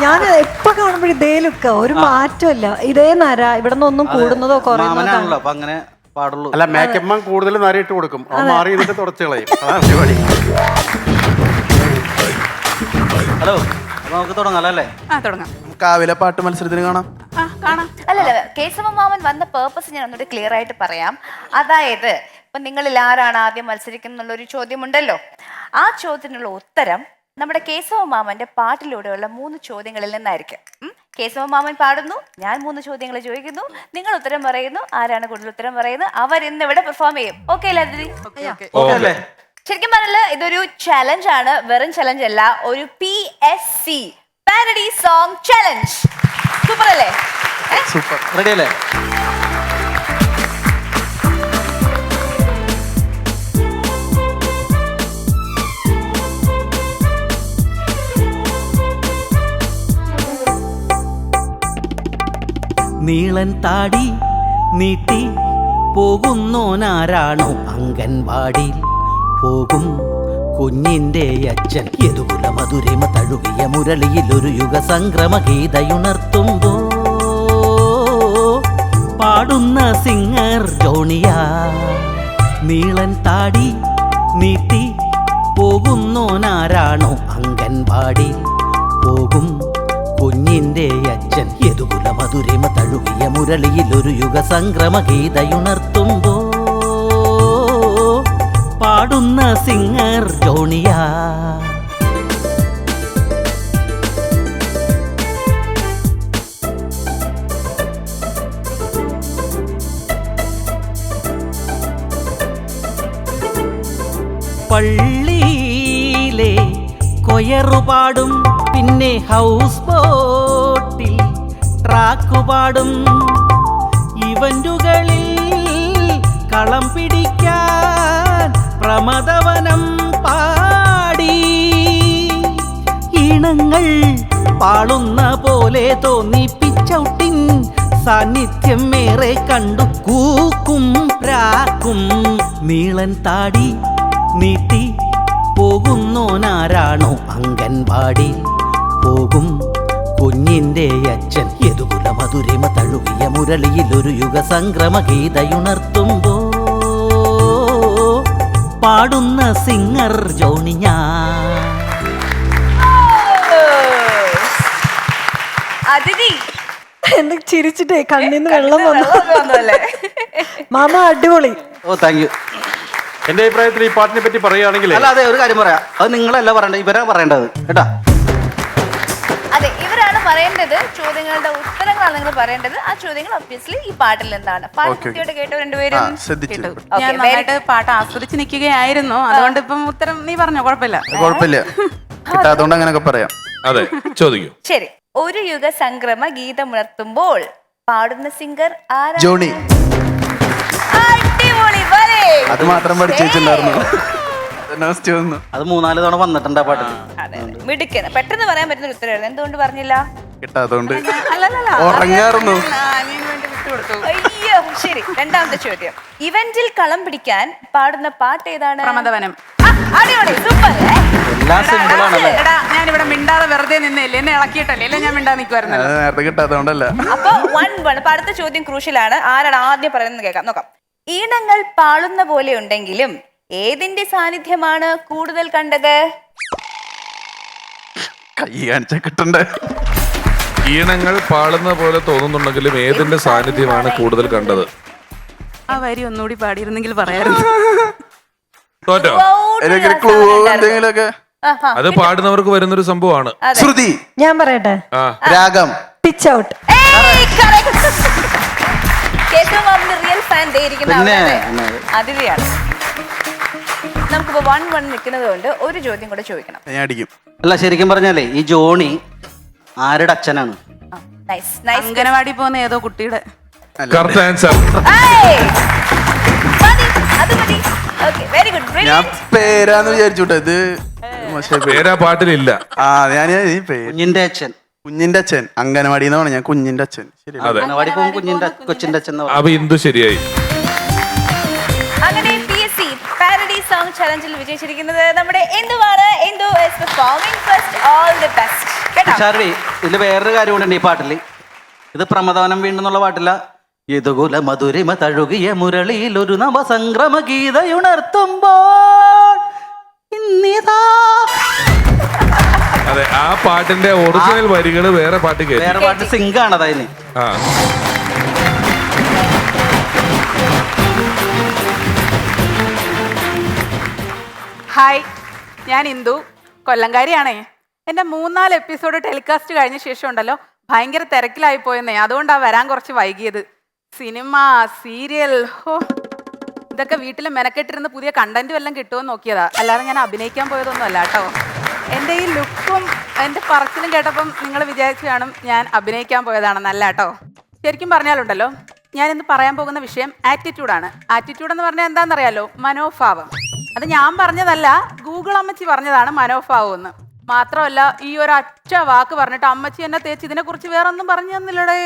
ഞാൻ എപ്പോ കാണുമ്പോഴും ഇതേ ലുക്ക, ഒരു മാറ്റമില്ല. ഇതേ നര, ഇവിടെ നിന്നൊന്നും കൂടുന്നതോ കുറയുന്നതോ. അപ്പൊ അങ്ങനെ പാടുള്ളൂ. അല്ല, മേക്കപ്പ് കൂടുതൽ നരയിട്ട് കൊടുക്കും, അവൻ മാറി എന്നിട്ട് തുടച്ചു കളയും. അതാണ് പരിപാടി. ഹലോ, നമുക്ക് തുടങ്ങാം അല്ലേ? തുടങ്ങാം. കാവിലെ പാട്ട് മത്സരത്തിന് കാണാം. അല്ലല്ല, കേശവ മാമൻ വന്ന പേർപ്പസ് ഞാൻ ഒന്നുകൂടി ക്ലിയർ ആയിട്ട് പറയാം. അതായത് ഇപ്പൊ നിങ്ങളിൽ ആരാണ് ആദ്യം മത്സരിക്കുന്ന ഒരു ചോദ്യമുണ്ടല്ലോ, ആ ചോദ്യത്തിനുള്ള ഉത്തരം നമ്മുടെ കേശവ മാമന്റെ പാട്ടിലൂടെയുള്ള 3 ചോദ്യങ്ങളിൽ നിന്നായിരിക്കും. കേശവ മാമൻ പാടുന്നു, ഞാൻ 3 ചോദ്യങ്ങൾ ചോദിക്കുന്നു, നിങ്ങൾ ഉത്തരം പറയുന്നു. ആരാണ് കൂടുതൽ ഉത്തരം പറയുന്നത് അവർ ഇന്ന് ഇവിടെ പെർഫോം ചെയ്യും. ഓക്കെ അല്ലേ അതിഥി? ശരിക്കും പറഞ്ഞാൽ ഇതൊരു ചലഞ്ച് ആണ്, വെറും ചലഞ്ച് അല്ല. ഒരു PSC parody song challenge. Super അല്ലേ? സൂപ്പർ. റെഡി അല്ലേ? നീളൻ താടി നീട്ടി പോകുന്നോനാരാണോ അംഗൻവാടി പോകും കുഞ്ഞിന്റെ അച്ഛൻ യദുകുല മധുരിമ തഴുകിയ മുരളിയിൽ ഒരു യുഗ സംക്രമ ഗീതയുണർത്തുമ്പോ പാടുന്ന സിംഗർ ജോണിയാ. നീളൻ താടി നീട്ടി പോകുന്നോനാരാണോ അംഗൻവാടി പോകും കുഞ്ഞിന്റെ അച്ഛൻ യദുകുല മധുരിമ തഴുകിയ മുരളിയിൽ ഒരു യുഗ സംക്രമ ഗീതയുണർത്തുമ്പോ പാടുന്ന സിംഗർ ജോണിയാ. പള്ളിയിലെ കൊയറുപാടും പിന്നെ ഹൗസ് ബോട്ടിൽ ട്രാക്കുപാടും ഇവന്റുകളിൽ കളം പിടിക്കാൻ പ്രമദവനം പാടി. ഈണങ്ങൾ പാളുന്ന പോലെ തോന്നിപ്പിച്ചൗട്ടിൻ സാന്നിധ്യം ഏറെ കണ്ടു കൂക്കും പ്രാക്കും. നീളൻ താടി നീട്ടി പോകുന്നോനാരാണോ അംഗൻവാടി പോകും കുഞ്ഞിന്റെ അച്ഛൻ യദുകുല മധുരിമ തഴുകിയ മുരളിയിൽ ഒരു യുഗ സംക്രമ ഗീതയുണർത്തുമ്പോ പാടുന്ന സിംഗർ ജോണിയാ. അതിഥി എന്നെ ചിരിച്ചിട്ടേ കണ്ണിന്ന് വെള്ളം വന്നു. വന്നല്ലേ? മാമ അടിപൊളി. ഓ താങ്ക് യു. എന്റെ അഭിപ്രായത്തിൽ ഈ പാട്ടിനെ പറ്റി പറയുകയാണെങ്കിൽ അല്ല അതെ ഒരു കാര്യം പറയാം, അത് നിങ്ങളല്ല പറയേണ്ടത്, ഇവരാ പറയേണ്ടത് കേട്ടാ. അതെ, ഇവരാണ് പറയേണ്ടത്. ചോദ്യങ്ങളുടെ ഉത്തരങ്ങളാണ് നിങ്ങൾ പറയേണ്ടത്. ആ ചോദ്യങ്ങൾ ഒബ്വിയസ്ലി ഈ പാട്ടിൽ നിന്നാണ്. പാട്ട് കൃത്യമായിട്ട് കേട്ടോ രണ്ടുപേരും? ശ്രദ്ധിച്ചു. Okay, ഞാൻ നന്നായിട്ട് പാട്ട് ആസ്വദിച്ച് നിൽക്കുകയായിരുന്നു. അതുകൊണ്ട് ഇപ്പം ഉത്തരം നീ പറഞ്ഞോ, കുഴപ്പമില്ല. കുഴപ്പമില്ല, കിട്ടാത്തോണ്ട് അങ്ങനെയൊക്കെ പറയാം. അതെ, ചോദിക്കൂ. ശരി. ഒരു യുഗ സംക്രമ ഗീതമുണർത്തുമ്പോൾ പാടുന്ന സിംഗർ ആരാ? ജോണി. അടിപൊളി, വരെ. അത് മാത്രം പഠിച്ചിട്ടുണ്ടായിരുന്നു. അത് 3-4 തവണ വന്നിട്ടുണ്ട് ആ പാട്ടിൽ. അതെ, മിടുക്കൻ. പെട്ടെന്ന് പറയാൻ പറ്റുന്ന ഒരു ഉത്തരവായിരുന്നു. എന്തുകൊണ്ട് പറഞ്ഞില്ല? കിട്ടാത്തോണ്ട് അല്ലല്ല, ഉറങ്ങാറുന്നു. അനിയന് വേണ്ടി വിട്ടുകൊടുത്തു. അയ്യോ. ശരി, രണ്ടാമത്തെ ചോദ്യം. ഇവന്റിൽ കളം പിടിക്കാൻ പാടുന്ന പാട്ട് ഏതാണ്? പ്രമദവനം. ആ, അടിപൊളി, സൂപ്പർ. എല്ലാം സിമ്പിൾ ആണല്ലേ? എടാ, ഞാനിവിടെ മിണ്ടാതെ വെറുതെ നിന്നില്ലേ, എന്നെ ഇളക്കിയിട്ടല്ലേ, അല്ലേ ഞാൻ മിണ്ടാ നിൽക്കുമായിരുന്നു. അത് നേരത്തെ കിട്ടാത്തോണ്ടല്ല. അപ്പൊ 1-1. അപ്പൊ അടുത്ത ചോദ്യം ക്രൂഷ്യലാണ്. ആരാണ് ആദ്യം പറയുന്നത് കേൾക്കാം, നോക്കാം. ഈണങ്ങൾ പാളുന്ന പോലെ ഉണ്ടെങ്കിലും ഏതിന്റെ സാന്നിധ്യമാണ് കൂടുതൽ കണ്ടത്? കൈ കാണിച്ച കിട്ടണ്ടേ? ഈണങ്ങൾ പാളുന്ന പോലെ തോന്നുന്നുണ്ടെങ്കിലും ഏതിന്റെ സാന്നിധ്യമാണ് കൂടുതൽ കണ്ടത്? ആ വരി ഒന്നുകൂടി പാടിയിരുന്നെങ്കിൽ പറയായിരുന്നു. തോറ്റോ? ഏതെങ്കിലും ക്ലൂ എന്തെങ്കിലുമൊക്കെ? ആഹാ. അത് പാടുന്നവർക്ക് വരുന്നൊരു സംഭവമാണ്. ശ്രുതി, ഞാൻ പറയട്ടെ, ആ, രാഗം. Pitch out. ഏയ്, correct. കേശവ മാമിന്റെ റിയൽ ഫാൻ ഇരിക്കുന്ന പിന്നെ, ആളാണ്. അതിഥിയാണ്. നമുക്കിപ്പോ 1-1 നിൽക്കുന്നത് കൊണ്ട് ഒരു ചോദ്യം കൂടെ ചോദിക്കണം. ഞാൻ അടിക്കും. അല്ല ശരിക്കും പറഞ്ഞാലേ ഈ ജോണി ആരുടെ അച്ഛനാണ്? Nice, nice. അംഗനവാടി പോകുന്ന ഏതോ കുട്ടിയുടെ. Correct answer. ഏയ്, മതി, അത് മതി. Okay, very good. ഞാൻ പേരാന്ന് വിചാരിച്ചോട്ടെ, ഇത് മോശം പേര്. പേരാ പാട്ടിലില്ല. ആ ഞാൻ ഈ പേര് കുഞ്ഞിന്റെ അച്ഛൻ. കുഞ്ഞിന്റെ അച്ഛൻ. അംഗനവാടി എന്ന് പറഞ്ഞ ഞാൻ കുഞ്ഞിന്റെ അച്ഛൻ. ശരി. അതെ, അംഗനവാടി പോകും കുഞ്ഞിന്റെ കൊച്ചിന്റെ അച്ഛൻ എന്ന് പറയും. അപ്പൊ ഇന്ദു ശരിയായി. അങ്ങനെ PSC പാരഡി സോങ് ചലഞ്ചിൽ വിജയിച്ചിരിക്കുന്നത് നമ്മുടെ എന്തുവാണ്. എന്തു is performing first. All the best. കേട്ടോ? ഷാർവി, ഇതിൽ വേറൊരു കാര്യം കൂടെ ഉണ്ട് ഈ പാട്ടില്. ഇത് പ്രമദവനം വീണ്ടെന്നുള്ള പാട്ടില്ല. യദുകുല മധുരിമ തഴുകിയ മുരളിയിൽ ഒരു നവസംക്രമ ഗീതയുണർത്തുമ്പോൾ ഇന്നിതാ. അതെ, ആ പാട്ടിന്റെ ഒറിജിനൽ വരികൾ വേറെ പാട്ട് കേട്ടു. വേറെ പാട്ട് സിങ്ക് ആണ് അതിന്. ആ, ഹായ്, ഞാൻ ഇന്ദു, കൊല്ലംകാരിയാണേ. എൻ്റെ 3-4 എപ്പിസോഡ് ടെലികാസ്റ്റ് കഴിഞ്ഞ ശേഷം ഉണ്ടല്ലോ ഭയങ്കര തിരക്കിലായി പോയെന്നേ. അതുകൊണ്ടാണ് വരാൻ കുറച്ച് വൈകിയത്. സിനിമ, സീരിയൽ, ഇതൊക്കെ വീട്ടിൽ മെനക്കെട്ടിരുന്ന് പുതിയ കണ്ടന്റ് വല്ലതും കിട്ടുമോ നോക്കിയതാ. അല്ലാതെ ഞാൻ അഭിനയിക്കാൻ പോയതൊന്നും അല്ല കേട്ടോ. എൻ്റെ ഈ ലുക്കും എൻ്റെ പറച്ചിലും കേട്ടപ്പം നിങ്ങൾ വിചാരിച്ചു കാണും ഞാൻ അഭിനയിക്കാൻ പോയതാണെന്നല്ല കേട്ടോ. ശരിക്കും പറഞ്ഞാലുണ്ടല്ലോ, ഞാനിന്ന് പറയാൻ പോകുന്ന വിഷയം ആറ്റിറ്റ്യൂഡാണ്. ആറ്റിറ്റ്യൂഡ് എന്ന് പറഞ്ഞാൽ എന്താണെന്നറിയാലോ? മനോഭാവം. അത് ഞാൻ പറഞ്ഞതല്ല, ഗൂഗിൾ അമ്മച്ചി പറഞ്ഞതാണ് മനോഭാവം എന്ന്. മാത്രമല്ല, ഈ ഒരു ഒറ്റ വാക്ക് പറഞ്ഞിട്ട് അമ്മച്ചി എന്നെ തേച്ച് ഇതിനെക്കുറിച്ച് വേറെ ഒന്നും പറഞ്ഞു തന്നില്ലടേ.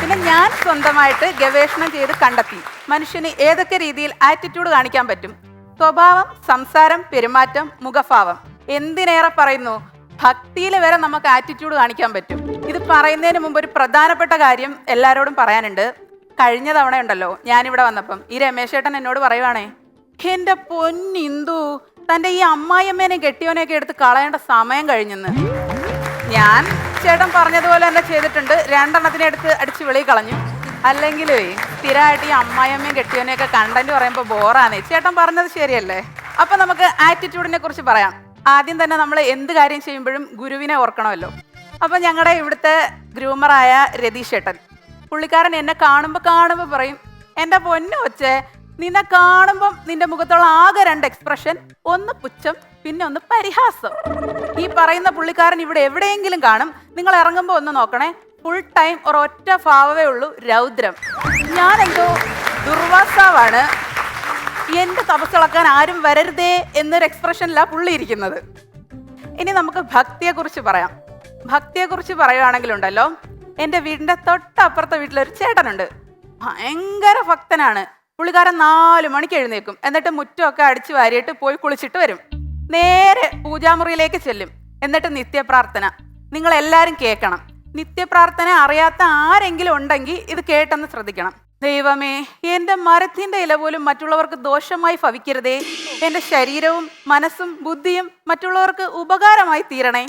പിന്നെ ഞാൻ സ്വന്തമായിട്ട് ഗവേഷണം ചെയ്ത് കണ്ടെത്തി മനുഷ്യന് ഏതൊക്കെ രീതിയിൽ ആറ്റിറ്റ്യൂഡ് കാണിക്കാൻ പറ്റും. സ്വഭാവം, സംസാരം, പെരുമാറ്റം, മുഖഭാവം, എന്തിനേറെ പറയുന്നു, ഭക്തിയിൽ വരെ നമുക്ക് ആറ്റിറ്റ്യൂഡ് കാണിക്കാൻ പറ്റും. ഇത് പറയുന്നതിന് മുമ്പ് ഒരു പ്രധാനപ്പെട്ട കാര്യം എല്ലാവരോടും പറയാനുണ്ട്. കഴിഞ്ഞ തവണ ഉണ്ടല്ലോ, ഞാനിവിടെ വന്നപ്പം ഈ രമേശ് ചേട്ടൻ എന്നോട് പറയുവാണേ, എൻ്റെ പൊന്നിന്ദു, തൻ്റെ ഈ അമ്മായിയമ്മേനെ കെട്ടിയോനെയൊക്കെ എടുത്ത് കളയേണ്ട സമയം കഴിഞ്ഞെന്ന്. ഞാൻ ചേട്ടൻ പറഞ്ഞതുപോലെ തന്നെ ചെയ്തിട്ടുണ്ട്, 2 എണ്ണത്തിനെ എടുത്ത് അടിച്ച് വെളിയിൽ കളഞ്ഞു. അല്ലെങ്കിൽ സ്ഥിരമായിട്ട് ഈ അമ്മായിയമ്മയും കെട്ടിയോനെയൊക്കെ കണ്ടന്റ് പറയുമ്പോൾ ബോറാണേ. ചേട്ടൻ പറഞ്ഞത് ശരിയല്ലേ? അപ്പം നമുക്ക് ആറ്റിറ്റ്യൂഡിനെ കുറിച്ച് പറയാം. ആദ്യം തന്നെ നമ്മൾ എന്ത് കാര്യം ചെയ്യുമ്പോഴും ഗുരുവിനെ ഓർക്കണമല്ലോ. അപ്പം ഞങ്ങളുടെ ഇവിടുത്തെ ഗ്രൂമറായ രതീഷ് ചേട്ടൻ, പുള്ളിക്കാരൻ എന്നെ കാണുമ്പോൾ പറയും, എൻ്റെ പൊന്നു കൊച്ചേ, നിന്നെ കാണുമ്പം നിന്റെ മുഖത്തുള്ള ആകെ 2 എക്സ്പ്രഷൻ, ഒന്ന് പുച്ഛം, പിന്നെ ഒന്ന് പരിഹാസം. ഈ പറയുന്ന പുള്ളിക്കാരൻ ഇവിടെ എവിടെയെങ്കിലും കാണും. നിങ്ങൾ ഇറങ്ങുമ്പോൾ ഒന്ന് നോക്കണേ, ഫുൾ ടൈം ഒരൊറ്റ ഭാവമേ ഉള്ളൂ, രൗദ്രം. ഞാനെന്തോ ദുർവാസാവാണ്, എൻ്റെ തപസ്സിളക്കാൻ ആരും വരരുതേ എന്നൊരു എക്സ്പ്രഷനിലാണ് പുള്ളി ഇരിക്കുന്നത്. ഇനി നമുക്ക് ഭക്തിയെക്കുറിച്ച് പറയാം. ഭക്തിയെക്കുറിച്ച് പറയുകയാണെങ്കിലുണ്ടല്ലോ, എൻ്റെ വീടിൻ്റെ തൊട്ടപ്പുറത്തെ വീട്ടിലൊരു ചേട്ടനുണ്ട്. ഭയങ്കര ഭക്തനാണ്. പുള്ളിക്കാരൻ 4 മണിക്ക് എഴുന്നേക്കും. എന്നിട്ട് മുറ്റമൊക്കെ അടിച്ചു വാരിയിട്ട് പോയി കുളിച്ചിട്ട് വരും. നേരെ പൂജാമുറിയിലേക്ക് ചെല്ലും. എന്നിട്ട് നിത്യപ്രാർത്ഥന. നിങ്ങൾ എല്ലാവരും കേൾക്കണം. നിത്യപ്രാർത്ഥന അറിയാത്ത ആരെങ്കിലും ഉണ്ടെങ്കിൽ ഇത് കേട്ടെന്ന് ശ്രദ്ധിക്കണം. ദൈവമേ, എൻ്റെ മരത്തിൻ്റെ ഇല പോലും മറ്റുള്ളവർക്ക് ദോഷമായി ഭവിക്കരുതേ. എൻ്റെ ശരീരവും മനസ്സും ബുദ്ധിയും മറ്റുള്ളവർക്ക് ഉപകാരമായി തീരണേ.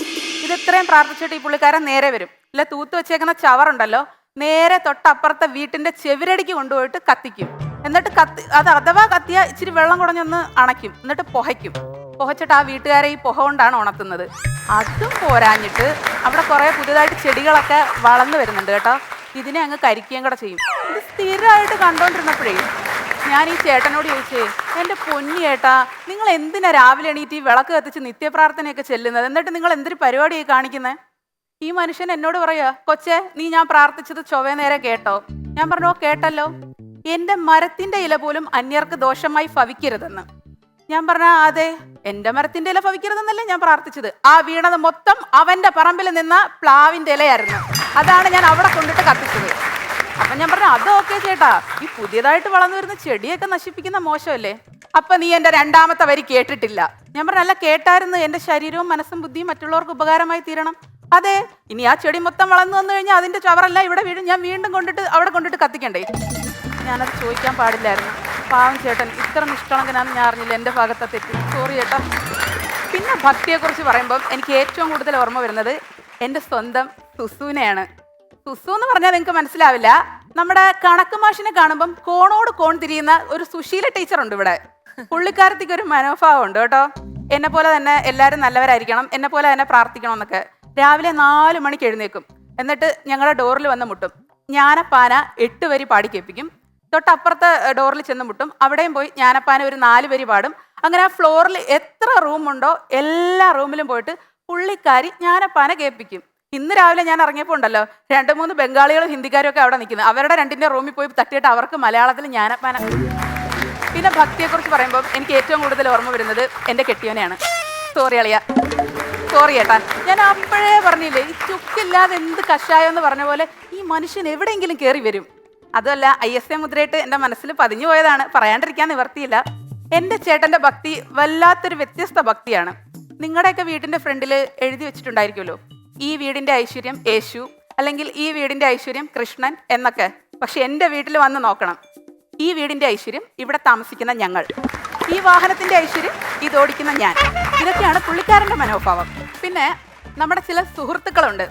ഇതെത്രയും പ്രാർത്ഥിച്ചിട്ട് ഈ പുള്ളിക്കാരൻ നേരെ വരും. ഇല്ല, തൂത്ത് വെച്ചേക്കുന്ന ചവറുണ്ടല്ലോ, നേരെ തൊട്ടപ്പുറത്തെ വീട്ടിൻ്റെ ചെവിരടിക്ക് കൊണ്ടുപോയിട്ട് കത്തിക്കും. എന്നിട്ട് അത് അഥവാ കത്തിയ ഇച്ചിരി വെള്ളം കുടഞ്ഞൊന്ന് അണയ്ക്കും. എന്നിട്ട് പുഹച്ചിട്ട് ആ വീട്ടുകാരെ ഈ പുഹ കൊണ്ടാണ് ഉണർത്തുന്നത്. അതും പോരാഞ്ഞിട്ട് അവിടെ കുറേ പുതിയതായിട്ട് ചെടികളൊക്കെ വളർന്നു വരുന്നുണ്ട് കേട്ടോ. ഇതിനെ അങ്ങ് കരിക്കുകയും കൂടെ ചെയ്യും. ഇത് സ്ഥിരമായിട്ട് കണ്ടോണ്ടിരുന്നപ്പോഴേ ഞാൻ ഈ ചേട്ടനോട് ചോദിച്ചേ, എൻ്റെ പൊന്നി ചേട്ടാ, നിങ്ങൾ എന്തിനാ രാവിലെ എണീറ്റ് ഈ വിളക്ക് കത്തിച്ച് നിത്യപ്രാർത്ഥനയൊക്കെ ചെല്ലുന്നത്? എന്നിട്ട് നിങ്ങൾ എന്തൊരു പരിപാടിയായി കാണിക്കുന്നത്? ഈ മനുഷ്യൻ എന്നോട് പറയാ, കൊച്ചേ, നീ ഞാൻ പ്രാർത്ഥിച്ചത് ചൊവ്വേ നേരെ കേട്ടോ? ഞാൻ പറഞ്ഞു, കേട്ടല്ലോ. എൻ്റെ മരത്തിൻ്റെ ഇല പോലും അന്യർക്ക് ദോഷമായി ഭവിക്കരുതെന്ന്. ഞാൻ പറഞ്ഞ, അതെ, എൻ്റെ മരത്തിൻ്റെ ഇല ഭവിക്കരുതെന്നല്ലേ ഞാൻ പ്രാർത്ഥിച്ചത്. ആ വീണത് മൊത്തം അവൻ്റെ പറമ്പിൽ നിന്ന പ്ലാവിൻ്റെ ഇലയായിരുന്നു. അതാണ് ഞാൻ അവിടെ കൊണ്ടിട്ട് കത്തിച്ചത്. അപ്പം ഞാൻ പറഞ്ഞു, അത് ഓക്കെ ചേട്ടാ, ഈ പുതിയതായിട്ട് വളർന്നു വരുന്ന ചെടിയൊക്കെ നശിപ്പിക്കുന്ന മോശമല്ലേ? അപ്പം നീ എൻ്റെ 2ാമത്തെ വരി കേട്ടിട്ടില്ല. ഞാൻ പറഞ്ഞു, അല്ല കേട്ടായിരുന്നു, എൻ്റെ ശരീരവും മനസ്സും ബുദ്ധിയും മറ്റുള്ളവർക്ക് ഉപകാരമായി തീരണം. അതെ, ഇനി ആ ചെടി മൊത്തം വളർന്നു വന്നു കഴിഞ്ഞാൽ അതിൻ്റെ ചവറല്ല ഇവിടെ വീഴും. ഞാൻ വീണ്ടും അവിടെ കൊണ്ടിട്ട് കത്തിക്കണ്ടേ? ഞാനത് ചോദിക്കാൻ പാടില്ലായിരുന്നു. പാവം ചേട്ടൻ, ഇത്ര നിഷ്കളങ്കനാണെന്ന് ഞാൻ അറിഞ്ഞില്ല. എൻ്റെ ഭാഗത്തെ തെറ്റ്, സോറി ചേട്ടാ. പിന്നെ ഭക്തിയെക്കുറിച്ച് പറയുമ്പം എനിക്ക് ഏറ്റവും കൂടുതൽ ഓർമ്മ വരുന്നത് എൻ്റെ സ്വന്തം സുസുവിനെയാണ്. സുസു എന്ന് പറഞ്ഞാൽ നിങ്ങൾക്ക് മനസ്സിലാവില്ല. നമ്മുടെ കണക്ക് മാഷിനെ കാണുമ്പം കോണോട് കോൺ തിരിയുന്ന ഒരു സുശീല ടീച്ചറുണ്ട് ഇവിടെ. പുള്ളിക്കാരത്തേക്ക് ഒരു മനോഭാവം ഉണ്ട് കേട്ടോ. എന്നെ പോലെ തന്നെ എല്ലാവരും നല്ലവരായിരിക്കണം, എന്നെ പോലെ തന്നെ പ്രാർത്ഥിക്കണം എന്നൊക്കെ. രാവിലെ 4 മണിക്ക് എഴുന്നേക്കും. എന്നിട്ട് ഞങ്ങളുടെ ഡോറിൽ വന്ന് മുട്ടും. ജ്ഞാനപ്പാന 8 വരി പാടി കേൾപ്പിക്കും. തൊട്ടപ്പുറത്തെ ഡോറിൽ ചെന്ന് മുട്ടും. അവിടെയും പോയി ജ്ഞാനപ്പാന ഒരു 4 വരി പാടും. അങ്ങനെ ആ ഫ്ലോറിൽ എത്ര റൂമുണ്ടോ എല്ലാ റൂമിലും പോയിട്ട് പുള്ളിക്കാരി ജ്ഞാനപ്പാന കേൾപ്പിക്കും. ഇന്ന് രാവിലെ ഞാൻ ഇറങ്ങിയപ്പോൾ ഉണ്ടല്ലോ, 2-3 ബംഗാളികളും ഹിന്ദിക്കാരും ഒക്കെ അവിടെ നിൽക്കുന്നത്. അവരുടെ 2ന്റെ റൂമിൽ പോയി തട്ടിയിട്ട് അവർക്ക് മലയാളത്തിൽ ജ്ഞാനപ്പാന. പിന്നെ ഭക്തിയെക്കുറിച്ച് പറയുമ്പോൾ എനിക്ക് ഏറ്റവും കൂടുതൽ ഓർമ്മ വരുന്നത് എൻ്റെ കെട്ടിയോനെയാണ്. സോറി അളിയ, സോറി ഏട്ടാ. ഞാൻ അപ്പോഴേ പറഞ്ഞില്ലേ, ഈ ചുക്കില്ലാതെ എന്ത് കഷായം എന്ന് പറഞ്ഞ പോലെ ഈ മനുഷ്യൻ എവിടെയെങ്കിലും കയറി വരും. അതുമല്ല, ISA മുദ്രയിട്ട് എൻ്റെ മനസ്സിൽ പതിഞ്ഞു പോയതാണ്, പറയാണ്ടിരിക്കാൻ നിവർത്തിയില്ല. എൻ്റെ ചേട്ടൻ്റെ ഭക്തി വല്ലാത്തൊരു വ്യത്യസ്ത ഭക്തിയാണ്. നിങ്ങളുടെയൊക്കെ വീടിൻ്റെ ഫ്രണ്ടിൽ എഴുതി വെച്ചിട്ടുണ്ടായിരിക്കുമല്ലോ, ഈ വീടിൻ്റെ ഐശ്വര്യം യേശു, അല്ലെങ്കിൽ ഈ വീടിൻ്റെ ഐശ്വര്യം കൃഷ്ണൻ എന്നൊക്കെ. പക്ഷെ എൻ്റെ വീട്ടിൽ വന്ന് നോക്കണം, ഈ വീടിൻ്റെ ഐശ്വര്യം ഇവിടെ താമസിക്കുന്ന ഞങ്ങൾ, ഈ വാഹനത്തിൻ്റെ ഐശ്വര്യം ഇതോടിക്കുന്ന ഞാൻ. ഇതൊക്കെയാണ് പുള്ളിക്കാരൻ്റെ മനോഭാവം. പിന്നെ നമ്മുടെ ചില സുഹൃത്തുക്കളുണ്ട്,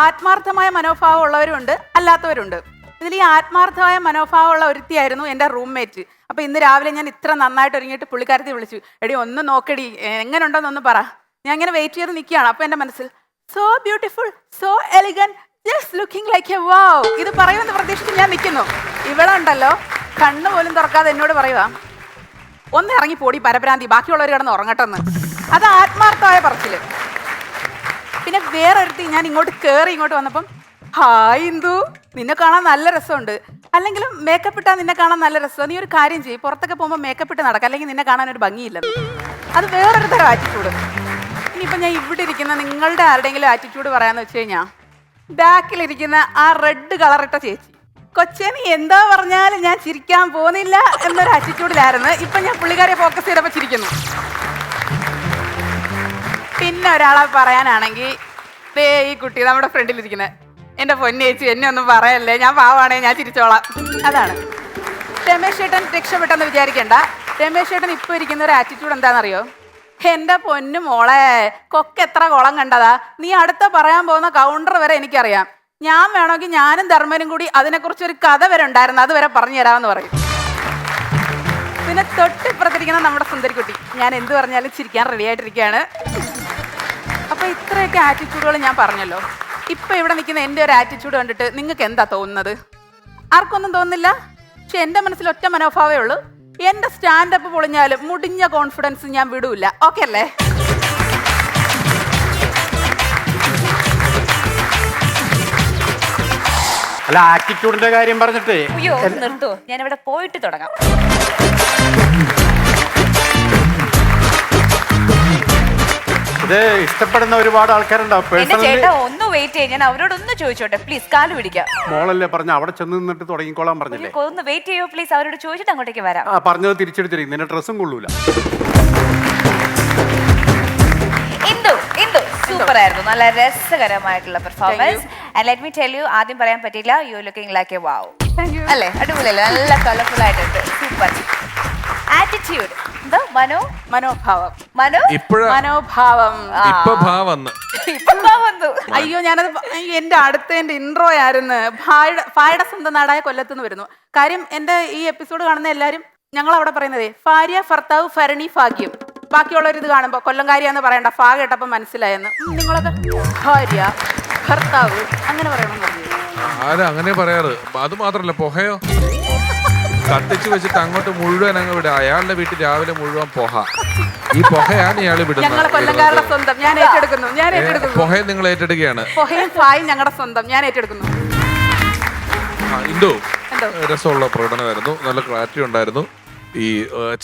ആത്മാർത്ഥമായ മനോഭാവം ഉള്ളവരുണ്ട്, അല്ലാത്തവരുണ്ട്. ഇതിൽ ഈ ആത്മാർത്ഥമായ മനോഭാവമുള്ള ഒരുത്തിയായിരുന്നു എൻ്റെ റൂംമേറ്റ്. അപ്പോൾ ഇന്ന് രാവിലെ ഞാൻ ഇത്ര നന്നായിട്ട് ഒരുങ്ങിയിട്ട് പുള്ളിക്കാരത്തി വിളിച്ചു, എടി ഒന്ന് നോക്കടി, എങ്ങനെ ഉണ്ടോന്നൊന്ന് പറ. ഞാൻ ഇങ്ങനെ വെയിറ്റ് ചെയ്ത് നിൽക്കുകയാണ്. അപ്പോൾ എൻ്റെ മനസ്സിൽ so beautiful, so elegant, just looking like a wow, ഇത് പറയുമെന്ന് പ്രതീക്ഷിച്ച് ഞാൻ നിൽക്കുന്നു. ഇവിടെ ഉണ്ടല്ലോ, കണ്ണു പോലും തുറക്കാതെ എന്നോട് പറയുക, ഒന്ന് ഇറങ്ങി പോടി പരപരാന്തി, ബാക്കിയുള്ളവർ കിടന്ന് ഉറങ്ങട്ടെന്ന്. അത് ആത്മാർത്ഥമായ പറച്ചില്. പിന്നെ വേറൊരുത്തി ഞാൻ ഇങ്ങോട്ട് വന്നപ്പം ഹായ് ഇന്ദു, നിന്നെ കാണാൻ നല്ല രസമുണ്ട്, അല്ലെങ്കിലും മേക്കപ്പ് ഇട്ടാൽ നിന്നെ കാണാൻ നല്ല രസം, നീ ഒരു കാര്യം ചെയ്യും പുറത്തൊക്കെ പോകുമ്പോൾ മേക്കപ്പ് ഇട്ട് നടക്കാം, അല്ലെങ്കിൽ നിന്നെ കാണാൻ ഒരു ഭംഗിയില്ലെന്ന്. അത് വേറൊരു തരം ആറ്റിറ്റ്യൂഡ്. ഇനിയിപ്പോൾ ഞാൻ ഇവിടെ ഇരിക്കുന്ന നിങ്ങളുടെ ആരുടെയെങ്കിലും ആറ്റിറ്റ്യൂഡ് പറയാന്ന് വെച്ച് കഴിഞ്ഞാൽ, ബാക്കിലിരിക്കുന്ന ആ റെഡ് കളറിട്ട ചേച്ചി, കൊച്ചേ നീ എന്താ പറഞ്ഞാലും ഞാൻ ചിരിക്കാൻ പോകുന്നില്ല എന്നൊരു ആറ്റിറ്റ്യൂഡിലായിരുന്നു. ഇപ്പം ഞാൻ പുള്ളിക്കാരെ ഫോക്കസ് ചെയ്തപ്പോൾ ചിരിക്കുന്നു. പിന്നെ ഒരാളെ പറയാനാണെങ്കിൽ ദേ ഈ കുട്ടി നമ്മുടെ ഫ്രണ്ടിലിരിക്കുന്നത്, എൻ്റെ പൊന്നേച്ചി എന്നെ ഒന്നും പറയല്ലേ, ഞാൻ പാവാണേ, ഞാൻ ചിരിച്ചോളാം. അതാണ് രമേശ് ചേട്ടൻ. രക്ഷപ്പെട്ടെന്ന് വിചാരിക്കണ്ട. രമേശ് ചേട്ടൻ ഇപ്പോൾ ഇരിക്കുന്ന ഒരു ആറ്റിറ്റ്യൂഡ് എന്താണെന്നറിയോ? എൻ്റെ പൊന്നു മോളെ, കൊക്ക് എത്ര കുളം കണ്ടതാ, നീ അടുത്ത പറയാൻ പോകുന്ന കൗണ്ടർ വരെ എനിക്കറിയാം, ഞാൻ വേണമെങ്കിൽ ഞാനും ധർമ്മനും കൂടി അതിനെക്കുറിച്ചൊരു കഥ വരെ ഉണ്ടായിരുന്നു, അത് വരെ പറഞ്ഞു തരാമെന്ന് പറയും. പിന്നെ തൊട്ടിപ്പുറത്തിരിക്കുന്ന നമ്മുടെ സുന്ദരിക്കുട്ടി, ഞാൻ എന്ത് പറഞ്ഞാലും ചിരിക്കാൻ റെഡി ആയിട്ടിരിക്കുകയാണ്. അപ്പോൾ ഇത്രയൊക്കെ ആറ്റിറ്റ്യൂഡുകൾ ഞാൻ പറഞ്ഞല്ലോ. ഇപ്പം ഇവിടെ നിൽക്കുന്ന എൻ്റെ ഒരു ആറ്റിറ്റ്യൂഡ് കണ്ടിട്ട് നിങ്ങൾക്ക് എന്താ തോന്നുന്നത്? ആർക്കൊന്നും തോന്നുന്നില്ല. പക്ഷെ എൻ്റെ മനസ്സിൽ ഒറ്റ മനോഭാവമേ ഉള്ളൂ, എൻ്റെ സ്റ്റാൻഡപ്പ് പൊളിഞ്ഞാലും മുടിഞ്ഞ കോൺഫിഡൻസ് ഞാൻ വിടൂല. ഓക്കെ അല്ലേ? അല്ല, ആറ്റിറ്റ്യൂഡിന്റെ കാര്യം പറഞ്ഞിട്ടേ അയ്യോ നിർത്തൂ, ഞാൻ ഇവിടെ പോയിട്ട് തുടങ്ങാം. ഇത് ഇഷ്ടപ്പെടുന്ന ഒരുപാട് ആൾക്കാരുണ്ടാവും. എന്റെ ചേട്ടാ ഒന്ന് വെയിറ്റ് ചെയ്യും, ഞാൻ അവരോടൊന്ന് ചോദിച്ചോട്ടെ പ്ലീസ്, കാല് പിടിക്കാം. മോളല്ലേ പറഞ്ഞ അവിടെ ചെന്ന് നിന്നിട്ട് തുടങ്ങിക്കോളാൻ പറഞ്ഞില്ലേ? ഒന്ന് വെയിറ്റ് ചെയ്യോ പ്ലീസ്, അവരോട് ചോദിച്ചിട്ട് അങ്ങോട്ടേക്ക് വരാം. പറഞ്ഞത് തിരിച്ചെടുത്തിരിക്കും, നിന്റെ ഡ്രസ്സും കൊള്ളൂല. ഇന്ദു സൂപ്പർ ആയിരുന്നു, നല്ല രസകരമായിട്ടുള്ള performance. And let me tell you, ആദ്യം പറയാൻ പറ്റില്ല, യു ലുക്കിംഗ് ലൈക്ക് എ വാവ്. അല്ലേ, അടിപൊളിയല്ലേ, നല്ല കളർഫുൾ ആയിട്ടുണ്ട്, സൂപ്പർ. ആറ്റിറ്റ്യൂഡ് മനോഭാവം. അയ്യോ ഞാനത് എന്റെ അടുത്തതിന്റെ ഇൻട്രോ ആയിരുന്നു. ഭായുടെ സ്വന്തം നാടായ കൊല്ലത്തുനിന്ന് വരുന്നു. കാര്യം എന്റെ ഈ എപ്പിസോഡ് കാണുന്ന എല്ലാരും ഞങ്ങൾ അവിടെ പറയുന്നതേ ഭാര്യ ഭർത്താവ് ഭരണി ഭാഗ്യം. ബാക്കിയുള്ളവരിത് കാണുമ്പോ കൊല്ലംകാരിയാന്ന് പറയണ്ട, ഫാ കേട്ടപ്പോ മനസ്സിലായെന്ന്. നിങ്ങളൊക്കെ ഭാര്യ ഭർത്താവ് അങ്ങനെ പറയണമെന്ന് പറഞ്ഞു. അങ്ങനെ പറയാറ്. അത് മാത്രല്ല, പൊഹയോ കത്തിച്ച് വെച്ചിട്ട് അങ്ങോട്ട് മുഴുവൻ അങ്ങ് വിടുക. അയാളുടെ വീട്ടിൽ രാവിലെ മുഴുവൻ പൊഹ. ഈ പൊഹയാണ് ഇയാൾ ഞങ്ങൾ കൊല്ലംകാരുടെ സ്വന്തം, ഞാൻ ഏറ്റെടുക്കുന്നു. പൊഹയെ നിങ്ങൾ ഏറ്റെടുക്കുകയാണ്. പൊഹയും ഫായും ഞങ്ങളുടെ സ്വന്തം, ഞാൻ ഏറ്റെടുക്കുന്നു. ഇന്ദു രസമുള്ള പ്രകടനമായിരുന്നു, നല്ല ക്ലാരിറ്റി ഉണ്ടായിരുന്നു. ഈ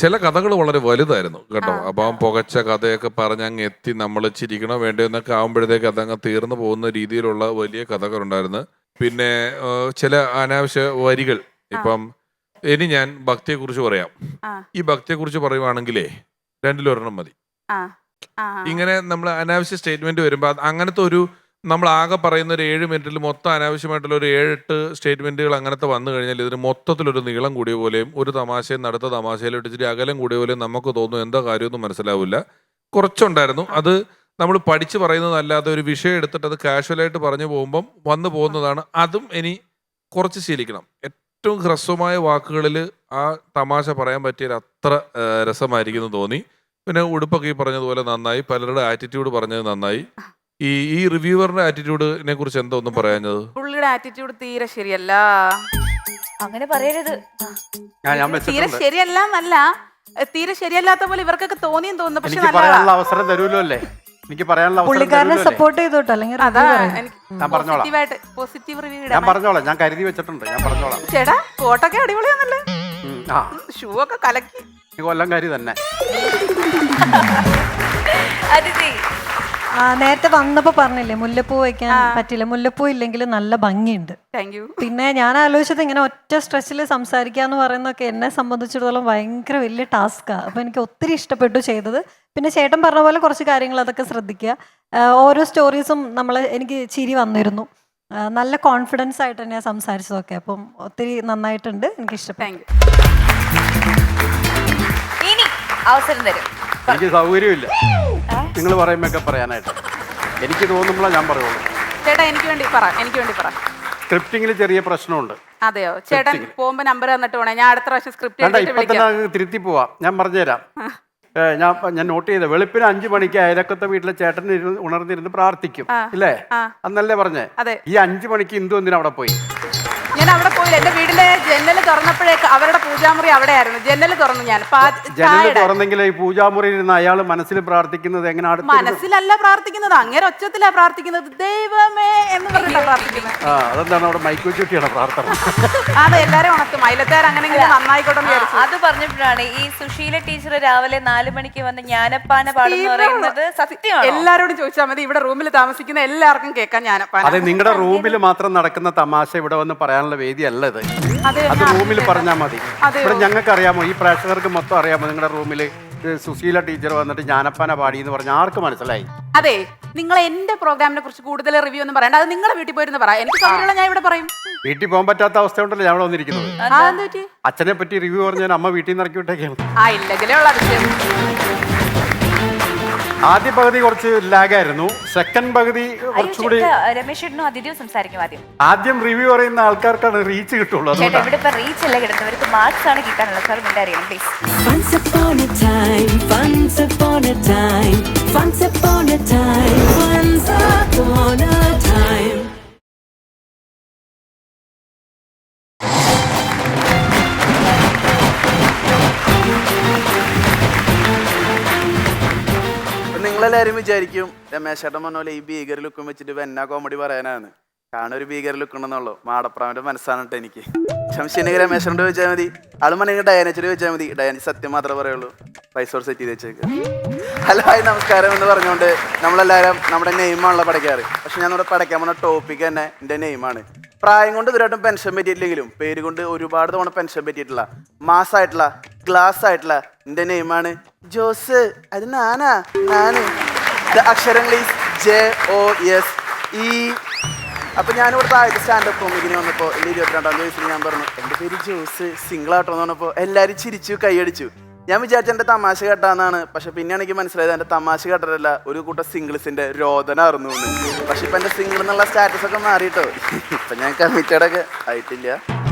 ചില കഥകൾ വളരെ വലുതായിരുന്നു കേട്ടോ. അപ്പം പുകച്ച കഥയൊക്കെ പറഞ്ഞ് അങ്ങ് എത്തി നമ്മൾ ചിരിക്കണോ വേണ്ടോ എന്നൊക്കെ ആകുമ്പോഴത്തേക്ക് അതങ്ങ് തീർന്നു പോകുന്ന രീതിയിലുള്ള വലിയ കഥകളുണ്ടായിരുന്നു. പിന്നെ ചില അനാവശ്യ വരികൾ. ഇപ്പം ഇനി ഞാൻ ഭക്തിയെ കുറിച്ച് പറയാം. ഈ ഭക്തിയെ കുറിച്ച് പറയുവാണെങ്കിലേ രണ്ടിലൊരെണ്ണം മതി. ഇങ്ങനെ നമ്മൾ അനാവശ്യ സ്റ്റേറ്റ്മെന്റ് വരുമ്പോ അങ്ങനത്തെ ഒരു നമ്മൾ ആകെ പറയുന്ന ഒരു 7 മിനിറ്റിൽ മൊത്തം അനാവശ്യമായിട്ടുള്ള ഒരു 7-8 സ്റ്റേറ്റ്മെന്റുകൾ അങ്ങനത്തെ വന്നു കഴിഞ്ഞാൽ ഇതിന് മൊത്തത്തിലൊരു നീളം കൂടിയ പോലെയും ഒരു തമാശയും അടുത്ത തമാശയിലും ഇച്ചിരി അകലം കൂടിയ പോലെയും നമുക്ക് തോന്നും എന്താ കാര്യമൊന്നും മനസ്സിലാവില്ല. കുറച്ചുണ്ടായിരുന്നു. അത് നമ്മൾ പഠിച്ചു പറയുന്നതല്ലാതെ ഒരു വിഷയം എടുത്തിട്ട് അത് കാഷ്വലായിട്ട് പറഞ്ഞു പോകുമ്പം വന്നു പോകുന്നതാണ്. അതും ഇനി കുറച്ച് ശീലിക്കണം. ഏറ്റവും ഹ്രസ്വമായ വാക്കുകളിൽ ആ തമാശ പറയാൻ പറ്റിയ അത്ര രസമായിരിക്കുന്നു തോന്നി. പിന്നെ ഉടുപ്പൊക്കെ ഈ പറഞ്ഞതുപോലെ നന്നായി. പലരുടെ ആറ്റിറ്റ്യൂഡ് പറഞ്ഞത് നന്നായി. ഈ റിവ്യൂവറിന്റെ ആറ്റിറ്റ്യൂഡിനെ കുറിച്ച് എന്താ ഒന്നും പറയാഞ്ഞത്? പുള്ളിയുടെ ആറ്റിറ്റ്യൂഡ് തീരെ ശരിയല്ല. അങ്ങനെ പറയരുത്. തീരെ ശരിയല്ല എന്നല്ല, തീരെ ശരിയല്ലാത്ത പോലെ ഇവർക്കൊക്കെ തോന്നിയും തോന്നുന്നു. പക്ഷെ എനിക്ക് പറയാനുള്ള അവസരം തരുമല്ലോ അല്ലേ? എനിക്ക് പറയാനുള്ള പുള്ളിക്കാരനെ സപ്പോർട്ട് ചെയ്തോട്ടോ, അല്ലെങ്കിൽ പോസിറ്റീവ് റിവ്യൂ ഞാൻ പറഞ്ഞോളാം. ഞാൻ കരുതി വെച്ചിട്ടുണ്ട്, ഞാൻ പറഞ്ഞോളാം. ചേട്ടാ കോട്ടൊക്കെ അടിപൊളിയാണല്ലേ, ഷൂ ഒക്കെ കലക്കി. കൊല്ലംകാരി തന്നെ. നേരത്തെ വന്നപ്പോ പറഞ്ഞില്ലേ മുല്ലപ്പൂ വയ്ക്കാൻ പറ്റില്ല, മുല്ലപ്പൂ ഇല്ലെങ്കിൽ നല്ല ഭംഗിയുണ്ട്. പിന്നെ ഞാൻ ആലോചിച്ചത് ഇങ്ങനെ ഒറ്റ സ്ട്രെച്ചിൽ സംസാരിക്കാന്ന് പറയുന്നതൊക്കെ എന്നെ സംബന്ധിച്ചിടത്തോളം ഭയങ്കര വലിയ ടാസ്കാണ്. അപ്പൊ എനിക്ക് ഒത്തിരി ഇഷ്ടപ്പെട്ടു ചെയ്തത്. പിന്നെ ചേട്ടൻ പറഞ്ഞ പോലെ കുറച്ച് കാര്യങ്ങൾ അതൊക്കെ ശ്രദ്ധിക്കുക. ഓരോ സ്റ്റോറീസും എനിക്ക് ചിരി വന്നിരുന്നു. നല്ല കോൺഫിഡൻസ് ആയിട്ട് തന്നെയാണ് സംസാരിച്ചതൊക്കെ. അപ്പം ഒത്തിരി നന്നായിട്ടുണ്ട്, എനിക്ക് ഇഷ്ടപ്പെട്ടു. ഇനി അവസരം തരും. എനിക്ക് സൗകര്യമില്ല നിങ്ങൾ പറയുമ്പോ പറയാനായിട്ട്. എനിക്ക് തോന്നുമ്പോഴാണ് ഞാൻ പറയുള്ളൂ. ചേട്ടാ എനിക്ക് വേണ്ടി പറ. സ്ക്രിപ്റ്റിംഗിൽ ചെറിയ പ്രശ്നമുണ്ട്. അതെയോ? ചേട്ടൻ പോകുമ്പോ നമ്പർ തന്നിട്ട് പോണേ, ഞാൻ അടുത്ത പ്രാവശ്യം സ്ക്രിപ്റ്റ് ഇപ്പൊ തന്നെ തിരുത്തി പോവാം. ഞാൻ പറഞ്ഞുതരാം. ഞാൻ നോട്ട് ചെയ്ത വെളുപ്പിന് 5 മണിക്ക് അയലക്കത്തെ വീട്ടിലെ ചേട്ടൻ ഉണർന്നിരുന്ന് പ്രാർത്ഥിക്കും ഇല്ലേ? അന്നല്ലേ പറഞ്ഞേ? ഈ 5 മണിക്ക് ഇന്ദു എന്തിനാ അവിടെ പോയി? ഞാൻ അവിടെ പോയില്ല. എന്റെ വീടിന്റെ ജനല് തുറന്നപ്പോഴേക്ക് അവരുടെ പൂജ പൂജാമുറി അവിടെയായിരുന്നു. ജനൽ തുറന്നു ഞാൻ ജനൽ തുറന്നെങ്കിൽ ഈ പൂജാമുറിയിൽ ഇരുന്ന് അയാൾ മനസ്സിൽ പ്രാർത്ഥിക്കുന്നത് എങ്ങനെ മനസ്സിലല്ല പ്രാർത്ഥിക്കുന്നത്, അങ്ങനെ ഒച്ചത്തിലാ പ്രാർത്ഥിക്കുന്നത്. ദൈവമേ എന്ന് പറഞ്ഞിട്ടാ പ്രാർത്ഥിക്കുന്നത്. അതെന്താണ് അവിടെ മൈക്ക് വെച്ചിട്ടാണ് പ്രാർത്ഥന? അതെ, എല്ലാരും ഉണർത്തും. മൈലത്തേർ അങ്ങനെങ്കിലും നന്നായിക്കോട്ടെ എന്ന് വിചാരിച്ചു. അത് പറഞ്ഞപ്പോഴാണ് ഈ സുശീല ടീച്ചർ രാവിലെ 4 മണിക്ക് വന്ന് ജ്ഞാനപ്പാന പാടുന്ന പറയുന്നത് സത്യമാണ്. എല്ലാരോടും ചോദിച്ചാൽ മതി, ഇവിടെ റൂമിൽ താമസിക്കുന്ന എല്ലാവർക്കും കേൾക്കാൻ ജ്ഞാനപ്പാന. അതെ, നിങ്ങളുടെ റൂമിൽ മാത്രം നടക്കുന്ന തമാശ ഇവിടെ വന്ന് പറയാനുള്ള വേദിയല്ല ഇത്. അത് റൂമിൽ പറഞ്ഞാൽ മതി. ഇവിടെ ഞങ്ങൾക്ക് അറിയാമോ, ഈ പ്രേക്ഷകർക്ക് മൊത്തം അറിയാമോ, നിങ്ങളുടെ റൂമിൽ സുശീല ടീച്ചർ വന്നിട്ട് ജ്ഞാനപ്പാന പാടി എന്ന് പറഞ്ഞാൽ ആർക്ക് മനസ്സിലായി? അതെ, നിങ്ങൾ എന്റെ പ്രോഗ്രാമിനെ കുറിച്ച് കൂടുതൽ റിവ്യൂ ഒന്നും പറയണ്ട. അത് നിങ്ങളെ വീട്ടിൽ പോയിരുന്ന് പറയാം. എനിക്ക് സൗകര്യമുള്ള ഞാൻ ഇവിടെ പറയും. വീട്ടിൽ പോകാൻ പറ്റാത്ത അവസ്ഥ ഉണ്ടല്ലോ ഞാൻ ഇവിടെ വന്നിരിക്കുന്നത്. അച്ഛനെ പറ്റി റിവ്യൂ പറഞ്ഞാൽ അമ്മ വീട്ടിൽ നിന്ന് ഇറക്കി വിട്ടേക്കാണ്. ഇല്ലെങ്കിലേ ഉള്ള അതിശയം. ആദ്യ പകുതി കുറച്ച് ലാഗായിരുന്നു, സെക്കൻഡ് പകുതി കുറച്ചുകൂടി. രമേശ് അതിഥിയും സംസാരിക്കും ആദ്യം. ആദ്യം റിവ്യൂ പറയുന്ന ആൾക്കാർക്കാണ് റീച്ച് കിട്ടുള്ളൂ. ഇവിടെ ഇപ്പൊ റീച്ച് അല്ല കിട്ടുന്നവർക്ക് മാർക്സ് ആണ് കിട്ടാനുള്ളത്. സാർ മിണ്ട അറിയണം please. Once upon a time, once upon a time, once upon a time, once upon a time. നിങ്ങളെല്ലാവരും വിചാരിക്കും രമേശ് ചേട്ടൻ പറഞ്ഞ ഈ ഭീകര ലുക്കും വെച്ചിട്ട് എന്നാ കോമഡി പറയാനാണ്. കാണൊരു ഭീകര ലുക്ക് ഉണ്ടെന്നുള്ളൂ. മാടപ്രാവിന്റെ മനസ്സാണ് കേട്ടോ എനിക്ക്. ശംശീനക്ക് രമേശനോട് ചോദിച്ചാൽ മതി, ആളും പറഞ്ഞെങ്കിൽ ഡയാനച്ചോട് ചോദിച്ചാൽ മതി. ഡയാനി സത്യം മാത്രമേ പറയുള്ളൂ. പൈസ സെറ്റ് ചെയ്ത് വെച്ചേക്ക്. ഹലോ, ഹായ്, നമസ്കാരം എന്ന് പറഞ്ഞുകൊണ്ട് നമ്മളെല്ലാവരും നമ്മുടെ നെയിമാണല്ലോ പടയ്ക്കാറ്. പക്ഷെ ഞാൻ ഇവിടെ പടയ്ക്കാൻ പോകുന്ന ടോപ്പിക് തന്നെ എൻ്റെ നെയിമാണ്. പ്രായം കൊണ്ട് ഇതുവരായിട്ടും പെൻഷൻ പറ്റിയിട്ടില്ലെങ്കിലും പേര് കൊണ്ട് ഒരുപാട് തവണ പെൻഷൻ പറ്റിയിട്ടുള്ള മാസമായിട്ടുള്ള ക്ലാസ് ആയിട്ടുള്ള എൻ്റെ നെയിമാണ് ജോസ്. അത് ഞാന് അക്ഷരങ്ങൾ JOSE. അപ്പൊ ഞാനിവിടുത്തെ ആദ്യത്തെ സ്റ്റാൻഡപ്പ് കോമിക്കിന് വന്നപ്പോൾ എൻ്റെ 22-ാം വയസ്സിൽ ഞാൻ പറഞ്ഞു എൻ്റെ പേര് ജോസ്, സിംഗിൾ ആട്ടോ എന്ന് പറഞ്ഞപ്പോൾ എല്ലാവരും ചിരിച്ചു, കൈയടിച്ചു. ഞാൻ വിചാരിച്ച എൻ്റെ തമാശ കേട്ടാന്നാണ്. പക്ഷെ പിന്നെയാണ് എനിക്ക് മനസ്സിലായത് എൻ്റെ തമാശ കേട്ടതല്ല, ഒരു കൂട്ടം സിംഗിൾസിന്റെ രോദനായിരുന്നു എന്ന്. പക്ഷെ ഇപ്പൊ എൻ്റെ സിംഗിൾ എന്നുള്ള സ്റ്റാറ്റസ് ഒക്കെ മാറിയിട്ടോ. ഇപ്പൊ ഞാൻ കമ്മിറ്റഡ് ഒക്കെ ആയിട്ടില്ല.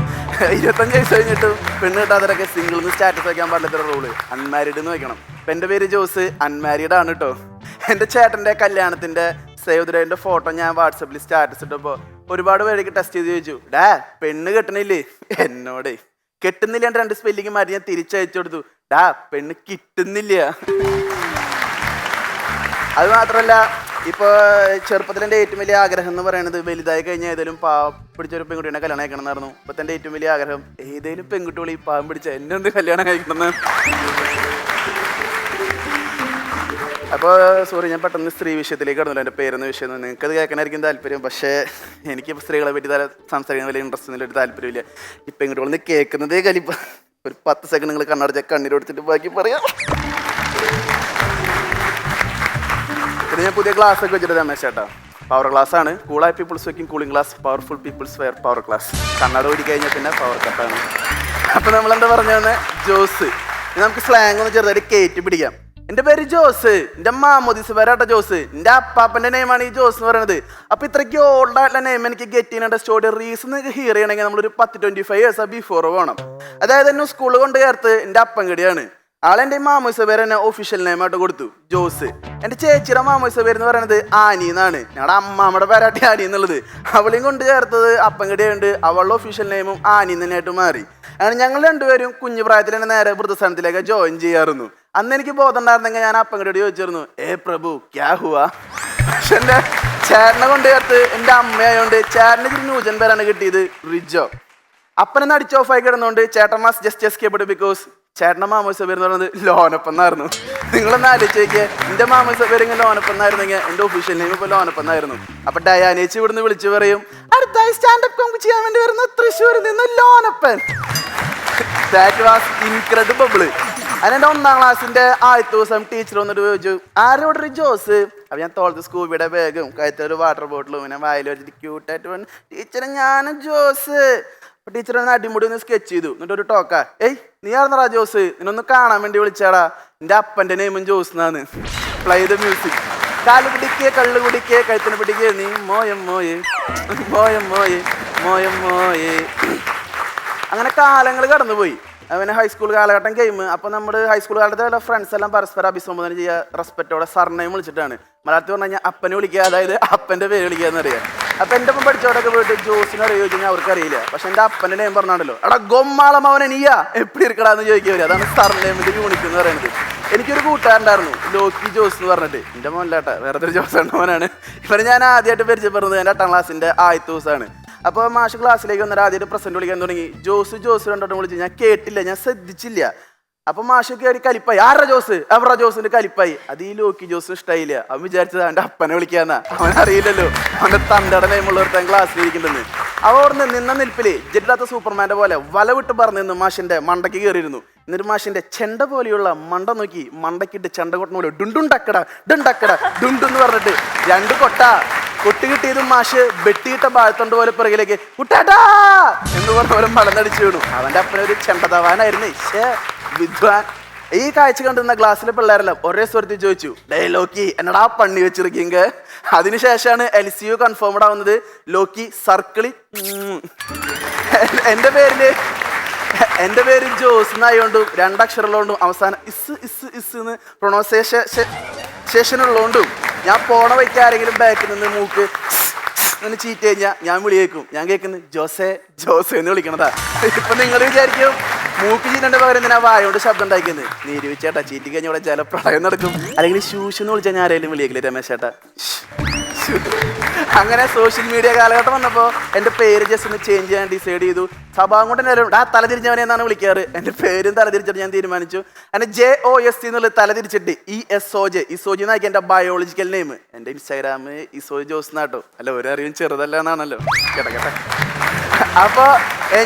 25 വയസ്സ് കഴിഞ്ഞിട്ട് പെണ്ണ് കിട്ടാത്തവരൊക്കെ സിംഗിൾ എന്ന് സ്റ്റാറ്റസ് വയ്ക്കാൻ പാടില്ല റൂള്. അൺമാരീഡ് എന്ന് വെക്കണം. ഇപ്പൊ എൻ്റെ പേര് ജോസ്, അൺമാരീഡ് ആണ് കേട്ടോ. എൻ്റെ ചേട്ടൻ്റെ കല്യാണത്തിന്റെ സേവ് ദ ഡേറ്റിന്റെ ഫോട്ടോ ഞാൻ വാട്സപ്പിൽ സ്റ്റാറ്റസ് ഇട്ടപ്പോൾ ഒരുപാട് പേരേക്ക് ടെസ്റ്റ് ചെയ്ത് ചോദിച്ചു, ഡാ പെണ്ണ് കെട്ടണില്ലേ? എന്നോട് കെട്ടുന്നില്ല 2 സ്പെല്ലിങ് മാറ്റി ഞാൻ തിരിച്ചയച്ചു കൊടുത്തു. ഡാ പെണ്ണ് കിട്ടുന്നില്ല. അത് മാത്രമല്ല, ഇപ്പോൾ ചെറുപ്പത്തിൽ എൻ്റെ ഏറ്റവും വലിയ ആഗ്രഹം എന്ന് പറയുന്നത് വലുതായി കഴിഞ്ഞാൽ ഏതെങ്കിലും പിടിച്ചൊരു പെൺകുട്ടീനെ കല്യാണം കഴിക്കണം എന്നായിരുന്നു. ഇപ്പം എൻ്റെ ഏറ്റവും വലിയ ആഗ്രഹം ഏതെങ്കിലും പെൺകുട്ടികൾ ഈ പാവം പിടിച്ച എന്നെ ഒന്ന് കല്യാണം കഴിക്കണമെന്ന്. അപ്പോൾ സോറി, ഞാൻ പെട്ടെന്ന് സ്ത്രീ വിഷയത്തിലേക്ക് കടന്നില്ല. എൻ്റെ പേരെന്ന വിഷയം നിങ്ങൾക്കത് കേൾക്കാനായിരിക്കും താല്പര്യം. പക്ഷേ എനിക്ക് സ്ത്രീകളെ പറ്റി സംസാരിക്കാൻ വലിയ ഇൻട്രസ്റ്റ് ഒന്നും ഒരു താല്പര്യമില്ല. ഈ പെൺകുട്ടികളൊന്ന് കേൾക്കുന്നതേ കലിപ്പ. ഒരു 10 സെക്കൻഡ് നിങ്ങൾ കണ്ണടച്ച കണ്ണീരൊടിച്ചിട്ട് ബാക്കി പറയാം. പിന്നെ ഞാൻ പുതിയ ക്ലാസ് ഒക്കെ വെച്ചിട്ട് രമേശ് ചേട്ടാ, പവർ ക്ലാസ് ആണ്. കൂളായ പീപ്പിൾസ് വെക്കും cooling class, powerful peoples wear power class. കണ്ണട ഓടി കഴിഞ്ഞാൽ പിന്നെ പവർ കട്ടാണ്. അപ്പം നമ്മളെന്താ പറഞ്ഞത്, ജോസ്. നമുക്ക് സ്ലാങ് ഒന്ന് ചെറുതായിട്ട് കയറ്റി പിടിക്കാം. എൻ്റെ പേര് ജോസ്, എൻ്റെ മാമോദിസ് പേരാട്ടോ ജോസ്. എൻ്റെ അപ്പാപ്പൻ്റെ നെയിമാണ് ഈ ജോസ് എന്ന് പറയുന്നത്. അപ്പോൾ ഇത്രയ്ക്ക് ഓൾഡായിട്ടുള്ള നെയിം എനിക്ക് ഗെറ്റ് ചെയ്യുന്നുണ്ട്. സ്റ്റോറി റീസൺ ഹിയർ ചെയ്യണമെങ്കിൽ നമ്മളൊരു 10-25 ഇയേഴ്സ് ബിഫോർ വേണം. അതായത് എന്നെ സ്കൂളിൽ കൊണ്ട് ചേർത്ത് എൻ്റെ അപ്പൻകടിയാണ്. ആളെൻ്റെ മാമോദിസ പേര് എന്നെ ഒഫീഷ്യൽ നെയിമായിട്ട് കൊടുത്തു, ജോസ്. എൻ്റെ ചേച്ചിയുടെ മാമോദിസ പേര് എന്ന് പറയുന്നത് ആനി എന്നാണ്. ഞങ്ങളുടെ അമ്മാമ്മയുടെ പേരാട്ടി ആനി എന്നുള്ളത്. അവളെയും കൊണ്ട് ചേർത്തത് അപ്പൻകടിയുണ്ട്. അവളുടെ ഒഫീഷ്യൽ നെയിമും ആനി തന്നെയായിട്ട് മാറി. അങ്ങനെ ഞങ്ങൾ രണ്ടുപേരും കുഞ്ഞു പ്രായത്തിൽ തന്നെ നേരെ വൃദ്ധസ്ഥാനത്തിലേക്ക് ജോയിൻ ചെയ്യാറുന്നു. അന്ന് എനിക്ക് ബോധം ഉണ്ടായിരുന്നെങ്കിൽ ഞാൻ അപ്പൻകടിയോട് ചോദിച്ചിരുന്നു, പ്രഭു ക്യാ ഹുവാ. പക്ഷെ എൻ്റെ ചേട്ടനെ കൊണ്ട് ചേർത്ത് എൻ്റെ അമ്മയായോണ്ട് ചേട്ടൻ്റെ ഇച്ചിരി ന്യൂജൻ പേരാണ് കിട്ടിയത്, റിജോ. അപ്പനെ അടിച്ച് ഓഫായി കിടന്നുകൊണ്ട് ചേട്ടൻ മാസ് ജസ്റ്റ് എസ്കേപ്ഡ് ബിക്കോസ് ചേട്ടൻ്റെ മാമോദിസ പേര് എന്ന് പറയുന്നത് ലോനപ്പൻ എന്നായിരുന്നു. നിങ്ങളൊന്ന് ആലോചിച്ച് നോക്കിയാൽ എൻ്റെ മാമോദിസ പേര് ഇങ്ങനെ ലോനപ്പൻ എന്നായിരുന്നെങ്കിൽ എൻ്റെ ഒഫീഷ്യൽ നെയിം ഇപ്പോൾ ലോനപ്പൻ എന്നായിരുന്നു. അപ്പൊ ഡയാനേച്ചി ഇവിടുന്ന് വിളിച്ചു പറയും, അടുത്തായി സ്റ്റാൻഡപ്പ് കോമഡി ചെയ്യാൻ വേണ്ടി വരുന്ന തൃശ്ശൂരിൽ നിന്ന് ലോനപ്പൻ. That was incredible. അതിനെൻ്റെ 1ാം ക്ലാസ്സിന്റെ ആദ്യത്തെ ദിവസം ടീച്ചർ വന്നിട്ട് ചോദിച്ചു, ആരോട് ഒരു ജോസ്? അപ്പൊ ഞാൻ തോളത്ത് സ്കൂബിയുടെ ബാഗും കഴുത്തൊരു വാട്ടർ ബോട്ടിലും പിന്നെ വായിൽ വെച്ചിട്ട് ക്യൂട്ടായിട്ട് പറഞ്ഞു, ടീച്ചറെ ഞാൻ ജോസ്. അപ്പൊ ടീച്ചർ ഒന്ന് അടിമുടി ഒന്ന് സ്കെച്ച് ചെയ്തു. എന്നിട്ട് ഒരു ടോക്ക, നീ ആർന്നടാ ജോസ്? നിന്നൊന്ന് കാണാൻ വേണ്ടി വിളിച്ചാടാ. എൻ്റെ അപ്പൻ്റെ നെയിമും ജോസ് എന്നാണ്. Play the music. കാല് പിടിക്കേ കള്ളു കുടിക്കേ കഴുത്തിന് പിടിക്കേ നീ മോയം മോയെ മോയം മോയെ മോയം മോയെ. അങ്ങനെ കാലങ്ങൾ കടന്നുപോയി. പിന്നെ ഹൈസ്കൂൾ കാലഘട്ടം ഗെയിം. അപ്പോൾ നമ്മുടെ ഹൈസ്കൂൾ കാലത്തെ ഫ്രണ്ട്സ് എല്ലാം പരസ്പരം അഭിസംബോധന ചെയ്യുക റെസ്പെക്റ്റോടെ സർനെയിം വിളിച്ചിട്ടാണ്. മലയാളത്തിൽ പറഞ്ഞു കഴിഞ്ഞാൽ അപ്പനെ വിളിക്കുക, അതായത് അപ്പൻ്റെ പേര് വിളിക്കുക എന്നറിയാം. അപ്പൊ എന്റെ ഒപ്പം പഠിച്ചവരൊക്കെ പോയിട്ട് ജോസിനെ അറിയോ ചോദിച്ചാൽ അവർക്ക് അറിയില്ല. പക്ഷെ എന്റെ അപ്പന്റെ നെയിം പറഞ്ഞാണല്ലോ, എടാ ഗൊമ്മാളമവനെ നീയാ എപ്പിടി ഇരിക്കടാന്ന് ചോദിക്കുക. അതാണ് സർനെയിമിന്റെ യൂണിറ്റ് എന്ന് പറയുന്നത്. എനിക്കൊരു കൂട്ടുകാരുണ്ടായിരുന്നു ലോക്കി ജോസ് എന്ന് പറഞ്ഞിട്ട്. എന്റെ മോനിലാട്ട വേറെ ഒരു ജോസ് മോനാണ്. ഇവരെ ഞാൻ ആദ്യമായിട്ട് പരിചയപ്പെടുന്നത് എൻ്റെ 8ാം ക്ലാസ്സിന്റെ ആദ്യത്തെ ദിവസമാണ്. അപ്പോൾ മാഷ് ക്ലാസ്സിലേക്ക് വന്നിട്ട് ആദ്യമായിട്ട് പ്രസന്റ് വിളിക്കാൻ തുടങ്ങി. ജോസ് രണ്ടോട്ടും വിളിച്ച് ഞാൻ കേട്ടില്ല, ഞാൻ ശ്രദ്ധിച്ചില്ല. അപ്പൊ മാഷ് കയറി കലിപ്പായി, ആരുടെ ജോസ് എവരുടെ ജോസിന്റെ കലിപ്പായി. അത് ഈ ലോക്കി ജോസിന് ഇഷ്ടമായില്ല. അവൻ വിചാരിച്ചത് അവന്റെ അപ്പനെ വിളിക്കാന്നാ. അവൻ അറിയില്ലല്ലോ അവന്റെ തന്തയുടെ നെയ്മുള്ളവർ ക്ലാസ്സിൽ ഇരിക്കുന്നുണ്ടെന്ന്. അവർ നിന്ന നിൽപ്പില് ജെറ്റില്ലാത്ത സൂപ്പർമാന്റെ പോലെ വല വിട്ട് പറഞ്ഞു നിന്ന് മാഷിന്റെ മണ്ടയ്ക്ക് കയറിയിരുന്നു. എന്നിട്ട് മാഷിന്റെ ചെണ്ട പോലെയുള്ള മണ്ട നോക്കി മണ്ടക്കിട്ട് ചെണ്ട കൊട്ടുന്ന പോലെ ഡുണ്ടുണ്ടക്കട ഡുണ്ടക്കട ഡുണ്ടെന്ന് പറഞ്ഞിട്ട് 2 കൊട്ട് കിട്ടിയതും മാഷ് വെട്ടിയിട്ട ബാഴത്തോണ്ട് പോലെ പിറകിലേക്ക് കുട്ടാട്ടാ എന്ന് പറഞ്ഞ പോലെ മലന്നടിച്ചു വീണു. അവന്റെ അപ്പനൊരു ചെണ്ടതവാനായിരുന്നു. വിദ്വാൻ. ഈ കാഴ്ച കണ്ടിരുന്ന ക്ലാസ്സിലെ പിള്ളേരെല്ലാം ഒരേ സ്വരത്തിൽ ചോദിച്ചു, ഡേ ലോക്കി എന്നടാ പണ്ണി വെച്ചിരിക്കുക. അതിനുശേഷമാണ് LCU കൺഫേംഡ് ആവുന്നത്. ലോക്കി സർക്കിളി. എൻ്റെ പേര് ജോസ് എന്നായോണ്ടും 2 അക്ഷരമുള്ളതുകൊണ്ടും അവസാനം ഇസ് എന്ന് പ്രൊണൗൺസിയേഷൻ ഉള്ളതുകൊണ്ടും ഞാൻ പോണ വയ്ക്ക് ആരെങ്കിലും ബാക്കിൽ നിന്ന് മൂക്ക് എന്ന് ചീറ്റ് കഴിഞ്ഞാൽ ഞാൻ വിളി കേൾക്കും. ഞാൻ കേൾക്കുന്നത് ജോസേ എന്ന് വിളിക്കണതാ. ഇപ്പൊ നിങ്ങൾ വിചാരിക്കും മൂക്ക് ചീറ്റേണ്ട പകരം എന്തിനാ വായോണ്ട് ശബ്ദം ഉണ്ടാക്കുന്നത്. നീരുവിച്ചേട്ടാ ചീറ്റി കഴിഞ്ഞ ഇവിടെ ജലപ്രളയം നടക്കും. അല്ലെങ്കിൽ ശൂഷ് എന്ന് വിളിച്ചാൽ ഞാൻ ആരെങ്കിലും വിളിയേക്കില്ല രമേശ് ചേട്ടാ. അങ്ങനെ സോഷ്യൽ മീഡിയ കാലഘട്ടം വന്നപ്പോൾ എൻ്റെ പേര് ജസ്റ്റ് ഒന്ന് ചേഞ്ച് ചെയ്യാൻ ഡിസൈഡ് ചെയ്തു. സഭാം കൊണ്ട് തലതിരിഞ്ഞവനെ എന്നാണ് വിളിക്കാറ്. എൻ്റെ പേരും തലതിരിച്ചിട്ട് ഞാൻ തീരുമാനിച്ചു. എൻ്റെ JOST എന്നുള്ളത് തലതിരിച്ചിട്ട് ESOJ എന്നാക്കി എൻ്റെ ബയോളജിക്കൽ നെയിം. എൻ്റെ ഇൻസ്റ്റാഗ്രാം ഇസോജ് ജോസ് എന്നാട്ടോ. അല്ല ഒരറിയും ചെറുതല്ല എന്നാണല്ലോ. കേട്ടെ അപ്പോൾ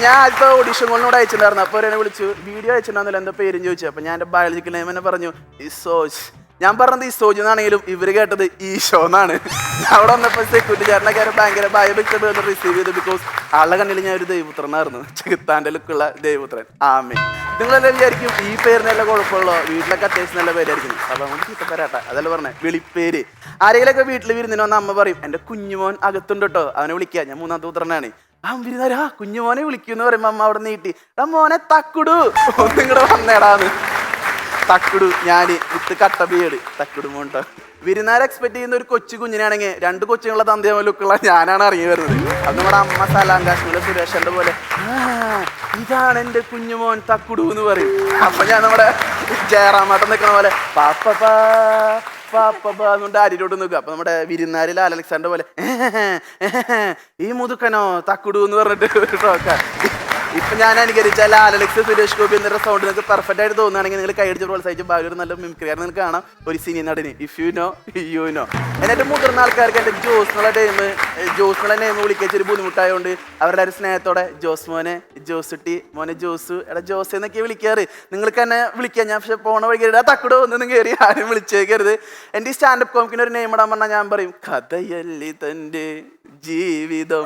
ഞാൻ ആദ്യത്തെ ഓഡിഷൻ കോളിനോട് അയച്ചിട്ടുണ്ടായിരുന്നു. അപ്പോൾ എന്നെ വിളിച്ചു വീഡിയോ അയച്ചിട്ടുണ്ടായിരുന്നില്ല എന്താ പേരും ചോദിച്ചു. അപ്പോൾ ഞാൻ എൻ്റെ ബയോളജിക്കൽ നെയിം എന്നെ പറഞ്ഞു ഇസോജ്. ഞാൻ പറഞ്ഞത് ഇസോജ് എന്നാണെങ്കിലും ഇവര് കേട്ടത് ഈശോ എന്നാണ്. അവിടെ വന്നപ്പോൾ സെക്യൂരിറ്റി ചേട്ടനൊക്കെ ഭയങ്കര ഭയഭക്തി റിസീവ് ചെയ്തു. ബിക്കോസ് ആളുടെ കണ്ണിൽ ഞാൻ ഒരു ദൈവപുത്രനായിരുന്നു. ചെകുത്താൻ്റെ ലുക്കുള്ള ദൈവപുത്രൻ. ആമേ. നിങ്ങളെല്ലാം വിചാരിക്കും ഈ പേരിനല്ല കുഴപ്പമുള്ളൂ, വീട്ടിലൊക്കെ അത്യാവശ്യം നല്ല പേരായിരിക്കും. അപ്പം നമുക്ക് ചീത്തപ്പേരാട്ടാ അതല്ല പറഞ്ഞേ വിളിപ്പേര്. ആരെങ്കിലൊക്കെ വീട്ടിൽ വിരുന്നിന് വന്ന അമ്മ പറയും എൻ്റെ കുഞ്ഞുമോൻ അകത്തുണ്ട് കേട്ടോ, അവനെ വിളിക്കുക. ഞാൻ 3ാമത്തെ പുത്രനാണ്. വിരുന്നാരാ കുഞ്ഞുമോനെ വിളിക്കൂന്ന് പറയുമ്പോൾ അമ്മ അവിടെ നീട്ടി എടാ മോനെ തക്കുടു ഒന്നിങ്ങടെ വന്നേടാന്ന്. തക്കുടു ഞാൻ വിത്ത് കട്ട ബിയേഡ് തക്കുടു മോണ്ടോ. വിരുന്നാരെ എക്സ്പെക്ട് ചെയ്യുന്ന ഒരു കൊച്ചു കുഞ്ഞിനാണെങ്കിൽ 2 കൊച്ചുങ്ങളെ തന്തയമ്മലൊക്കെയുള്ള ഞാനാണ് ഇറങ്ങി വരുന്നത്. അത് നമ്മുടെ അമ്മ സലാം കാശ്മീരിലെ സുരേഷന്റെ പോലെ ഇതാണ് എൻ്റെ കുഞ്ഞുമോൻ തക്കുടു എന്ന് പറയും. അപ്പൊ ഞാൻ നമ്മുടെ ജയറാമാട്ടം നിൽക്കുന്ന പോലെ പാപ്പന്നുകൊണ്ട് ആരിലോട്ട് നോക്കുക. അപ്പൊ നമ്മുടെ വിരുന്നാരിൽ അലക്സാണ്ടർ പോലെ ഈ മുതുക്കനോ തക്കുടു എന്ന് പറഞ്ഞിട്ട് ഒരു ടോക്ക. ഇപ്പൊ ഞാൻ അനുകരിച്ചാൽ അലക്സ് സുരേഷ് ഗോപി എന്നൊരു സൗണ്ട് നിങ്ങൾക്ക് പെർഫെക്റ്റ് ആയിട്ട് തോന്നുകയാണെങ്കിൽ നിങ്ങൾ കൈയടിച്ച് പ്രോത്സാഹിച്ച് ഒരു നല്ല മിമിക്രിയാണ് നിങ്ങൾക്ക് കാണാം. ഒരു സിനി നടന് if you know you know. എന്നിട്ട് മുതിർന്ന ആൾക്കാർക്ക് എൻ്റെ ജോസ് എന്നുള്ള നെയിം വിളിക്കാൻ ഒരു ബുദ്ധിമുട്ടായതുകൊണ്ട് അവരുടെ ഒരു സ്നേഹത്തോടെ ജോസ് മോനെ, ജോസുട്ടി മോനെ, ജോസു എടാ ജോസ് എന്നൊക്കെ വിളിക്കാറ്. നിങ്ങൾക്ക് തന്നെ വിളിക്കാം. ഞാൻ പക്ഷെ പോണ വഴി തക്കടോ ഒന്നും കയറി ആരും വിളിച്ചേക്കരുത്. എൻ്റെ ഈ സ്റ്റാൻഡപ്പ് കോമിക്കിന് ഒരു നെയിം ഇടാൻ പറഞ്ഞാൽ ഞാൻ പറയും കഥയല്ലി തൻ്റെ ജീവിതം.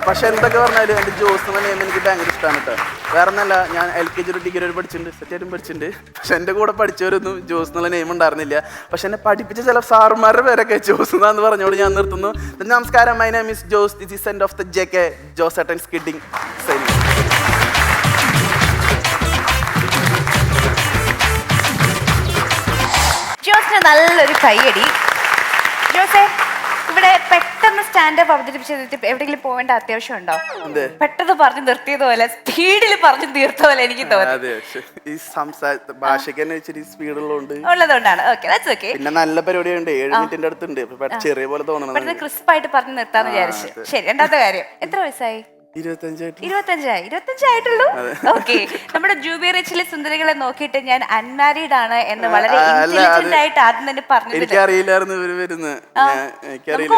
പക്ഷെ എന്തൊക്കെ പറഞ്ഞാലും എൻ്റെ ജോസ് എന്ന നെയിം എനിക്ക് ഭയങ്കര ഇഷ്ടമാണ് കേട്ടോ. വേറെ ഒന്നല്ല, ഞാൻ LKG ഒരു ഡിഗ്രി ഒരു പഠിച്ചിട്ടുണ്ട്, സെറ്റായിട്ടും പഠിച്ചിട്ടുണ്ട്. പക്ഷെ എൻ്റെ കൂടെ പഠിച്ചവരൊന്നും ജോസ് എന്നുള്ള നെയിം ഉണ്ടായിരുന്നില്ല. പക്ഷെ എന്നെ പഠിപ്പിച്ച ചില സാറുമാരുടെ പേരൊക്കെ ജോസ് എന്നാന്ന് പറഞ്ഞോട് ഞാൻ നിർത്തുന്നു. നമസ്കാരം, my name is Jose. This is send off the JK Jose attends kidding signing. ജോസിന് നല്ലൊരു കൈയടി. ജോസേ, ഇവിടെ പെട്ടെന്ന് സ്റ്റാൻഡപ്പ് അവതരിപ്പിച്ചത് എവിടെയെങ്കിലും പോവേണ്ട അത്യാവശ്യം ഉണ്ടോ? പെട്ടെന്ന് പറഞ്ഞു നിർത്തിയത് പോലെ സ്പീഡിൽ പറഞ്ഞു തീർത്ത പോലെ എനിക്ക് തോന്നി. ഉള്ളതുകൊണ്ടാണ്. പിന്നെ നല്ല പരിപാടിയുണ്ട്, 7 മിനിറ്റിന്റെ അടുത്തുണ്ട്. ചെറിയ പോലെ തോന്നണം, ക്രിസ്പായിട്ട് പറഞ്ഞു നിർത്താന്ന് വിചാരിച്ചു. ശരി, രണ്ടാമത്തെ കാര്യം, എത്ര വയസ്സായി? 25 ആയിട്ടുള്ളൂ. ഓക്കെ. നമ്മുടെ ജൂബി റിച്ചിലെ സുന്ദരികളെ നോക്കിയിട്ട് ഞാൻ അൺമാരീഡ് ആണ് എന്ന് വളരെ ഇന്റലിജന്റ് ആയിട്ട് ആദ്യം തന്നെ പറഞ്ഞു.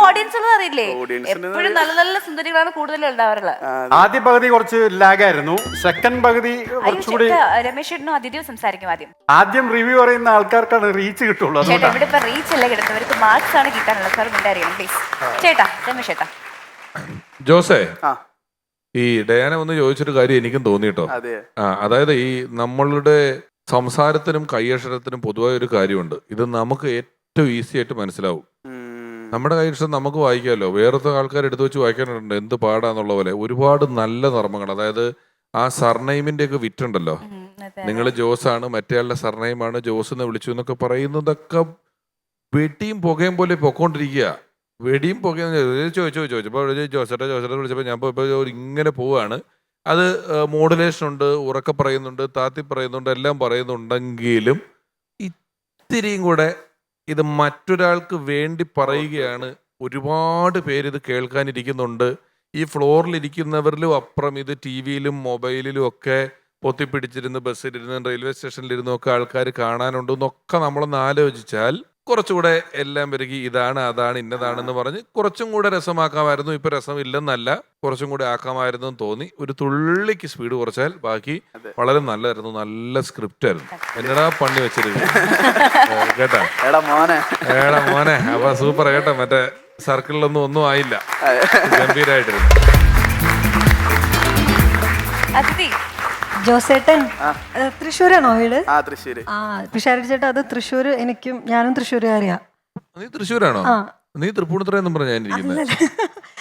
ഓഡിയൻസ് ഒന്നും അറിയില്ലേ? എപ്പോഴും നല്ല നല്ല സുന്ദരികളാണ് കൂടുതലും ഉണ്ടാവാറുള്ളത്. ആദ്യ പകുതി കുറച്ച് ലാഗായിരുന്നു, സെക്കൻഡ് പകുതി കുറച്ചുകൂടി. രമേശ് ചേട്ടനും അതിഥിയും സംസാരിക്കും ആദ്യം. ആദ്യം റിവ്യൂ പറയുന്ന ആൾക്കാർക്കാണ് റീച്ച് കിട്ടുള്ളൂ. ചേട്ടാ, ഇവിടെ ഇപ്പൊ റീച്ച് അല്ല കിട്ടുന്നവർക്ക് മാർക്സ് ആണ് കിട്ടാനുള്ളത്. Sir മിണ്ടാറിയണം please. ചേട്ടാ, രമേശ് ചേട്ടാ. ജോസേ, ഈ ഡയാന ഒന്ന് ചോദിച്ചൊരു കാര്യം എനിക്കും തോന്നിട്ടോ. അതായത് ഈ നമ്മളുടെ സംസാരത്തിനും കൈയക്ഷരത്തിനും പൊതുവായ ഒരു കാര്യമുണ്ട്. ഇത് നമുക്ക് ഏറ്റവും ഈസി ആയിട്ട് മനസ്സിലാവും. നമ്മുടെ കൈയക്ഷരം നമുക്ക് വായിക്കാമല്ലോ, വേറത്തെ ആൾക്കാർ എടുത്തു വെച്ച് വായിക്കാനുണ്ട് എന്ത് പാടാന്നുള്ള പോലെ. ഒരുപാട് നല്ല നർമ്മങ്ങൾ, അതായത് ആ സർനെയിമിന്റെ ഒക്കെ വിറ്റുണ്ടല്ലോ. നിങ്ങൾ ജോസാണ്, മറ്റേയാളുടെ സർനെയിമാണ്, ജോസ് എന്ന് വിളിച്ചു എന്നൊക്കെ പറയുന്നതൊക്കെ വെട്ടിയും പുകയും പോലെ പൊക്കോണ്ടിരിക്കുക. വെടിയും പൊക്കെയെന്ന് ചോദിച്ചപ്പോൾ ജോസേട്ട വിളിച്ചപ്പോൾ ഞാൻ പോയപ്പോൾ ഇങ്ങനെ പോവാണ്. അത് മോഡുലേഷൻ ഉണ്ട്, ഉറക്കെ പറയുന്നുണ്ട്, താത്തി പറയുന്നുണ്ട്, എല്ലാം പറയുന്നുണ്ടെങ്കിലും ഇത്തിരിയും കൂടെ ഇത് മറ്റൊരാൾക്ക് വേണ്ടി പറയുകയാണ്. ഒരുപാട് പേര് ഇത് കേൾക്കാനിരിക്കുന്നുണ്ട്. ഈ ഫ്ലോറിലിരിക്കുന്നവരിലും അപ്പുറം ഇത് ടി വിയിലും മൊബൈലിലും ഒക്കെ പൊത്തിപ്പിടിച്ചിരുന്ന് ബസ്സിലിരുന്ന് റെയിൽവേ സ്റ്റേഷനിലിരുന്നും ഒക്കെ ആൾക്കാർ കാണാനുണ്ട് എന്നൊക്കെ നമ്മളൊന്ന് ആലോചിച്ചാൽ കുറച്ചുകൂടെ എല്ലാം പെരുകി ഇതാണ് അതാണ് ഇന്നതാണെന്ന് പറഞ്ഞ് കുറച്ചും കൂടെ രസമാക്കാമായിരുന്നു. ഇപ്പൊ രസമില്ലെന്നല്ല, കുറച്ചും കൂടെ ആക്കാമായിരുന്നു എന്ന് തോന്നി. ഒരു തുള്ളിക്ക് സ്പീഡ് കുറച്ചാൽ ബാക്കി വളരെ നല്ലതായിരുന്നു. നല്ല സ്ക്രിപ്റ്റ് ആയിരുന്നു. എന്നടാ പണി വെച്ചിരുന്നു കേട്ടാ എടാ മോനെ. അപ്പൊ സൂപ്പർ കേട്ടോ. മറ്റേ സർക്കിളിലൊന്നും ഒന്നും ആയില്ല, ഗംഭീരായിട്ടിരുന്നു. അതിഥി ജോസേട്ടൻ തൃശ്ശൂരാണോ വീട്? തൃശ്ശൂര്. പിഷാരി ചേട്ടാ, അത് തൃശ്ശൂർ. ഞാനും തൃശ്ശൂരുകാരിയാ. നീ തൃശ്ശൂരാണോ? നീ തൃപ്പൂണിത്തുറയെന്നും പറഞ്ഞിരിക്കുന്നത്.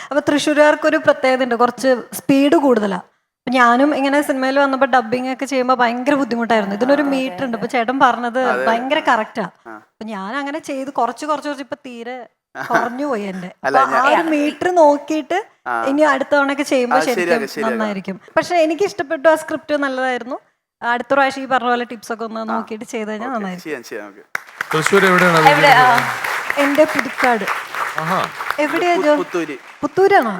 അപ്പൊ തൃശ്ശൂരുകാർക്കൊരു പ്രത്യേകത ഉണ്ട്, കുറച്ച് സ്പീഡ് കൂടുതലാ. അപ്പൊ ഞാനും ഇങ്ങനെ സിനിമയിൽ വന്നപ്പോ ഡബിങ് ഒക്കെ ചെയ്യുമ്പോ ഭയങ്കര ബുദ്ധിമുട്ടായിരുന്നു. ഇതിനൊരു മീറ്റർ ഉണ്ട്. ഇപ്പൊ ചേട്ടൻ പറഞ്ഞത് ഭയങ്കര കറക്റ്റാ. അപ്പൊ ഞാൻ അങ്ങനെ ചെയ്ത് കുറച്ച് ഇപ്പൊ തീരെ കുറഞ്ഞു പോയി എന്റെ. ആ ഒരു മീറ്റർ നോക്കിയിട്ട് ഇനി അടുത്ത തവണയൊക്കെ ചെയ്യുമ്പോ ശരിക്കും നന്നായിരിക്കും. പക്ഷെ എനിക്ക് ഇഷ്ടപ്പെട്ടു, ആ സ്ക്രിപ്റ്റ് നല്ലതായിരുന്നു. അടുത്ത പ്രാവശ്യം ഈ പറഞ്ഞ പോലെ ടിപ്സ് ഒക്കെ ഒന്ന് നോക്കിയിട്ട് ചെയ്ത് കഴിഞ്ഞാൽ നന്നായിരിക്കും. തൃശ്ശൂർ എവിടെയാണ്? എന്റെ പുതുക്കാട്. എവിടെയാ ജോ? പുത്തൂരാണോ?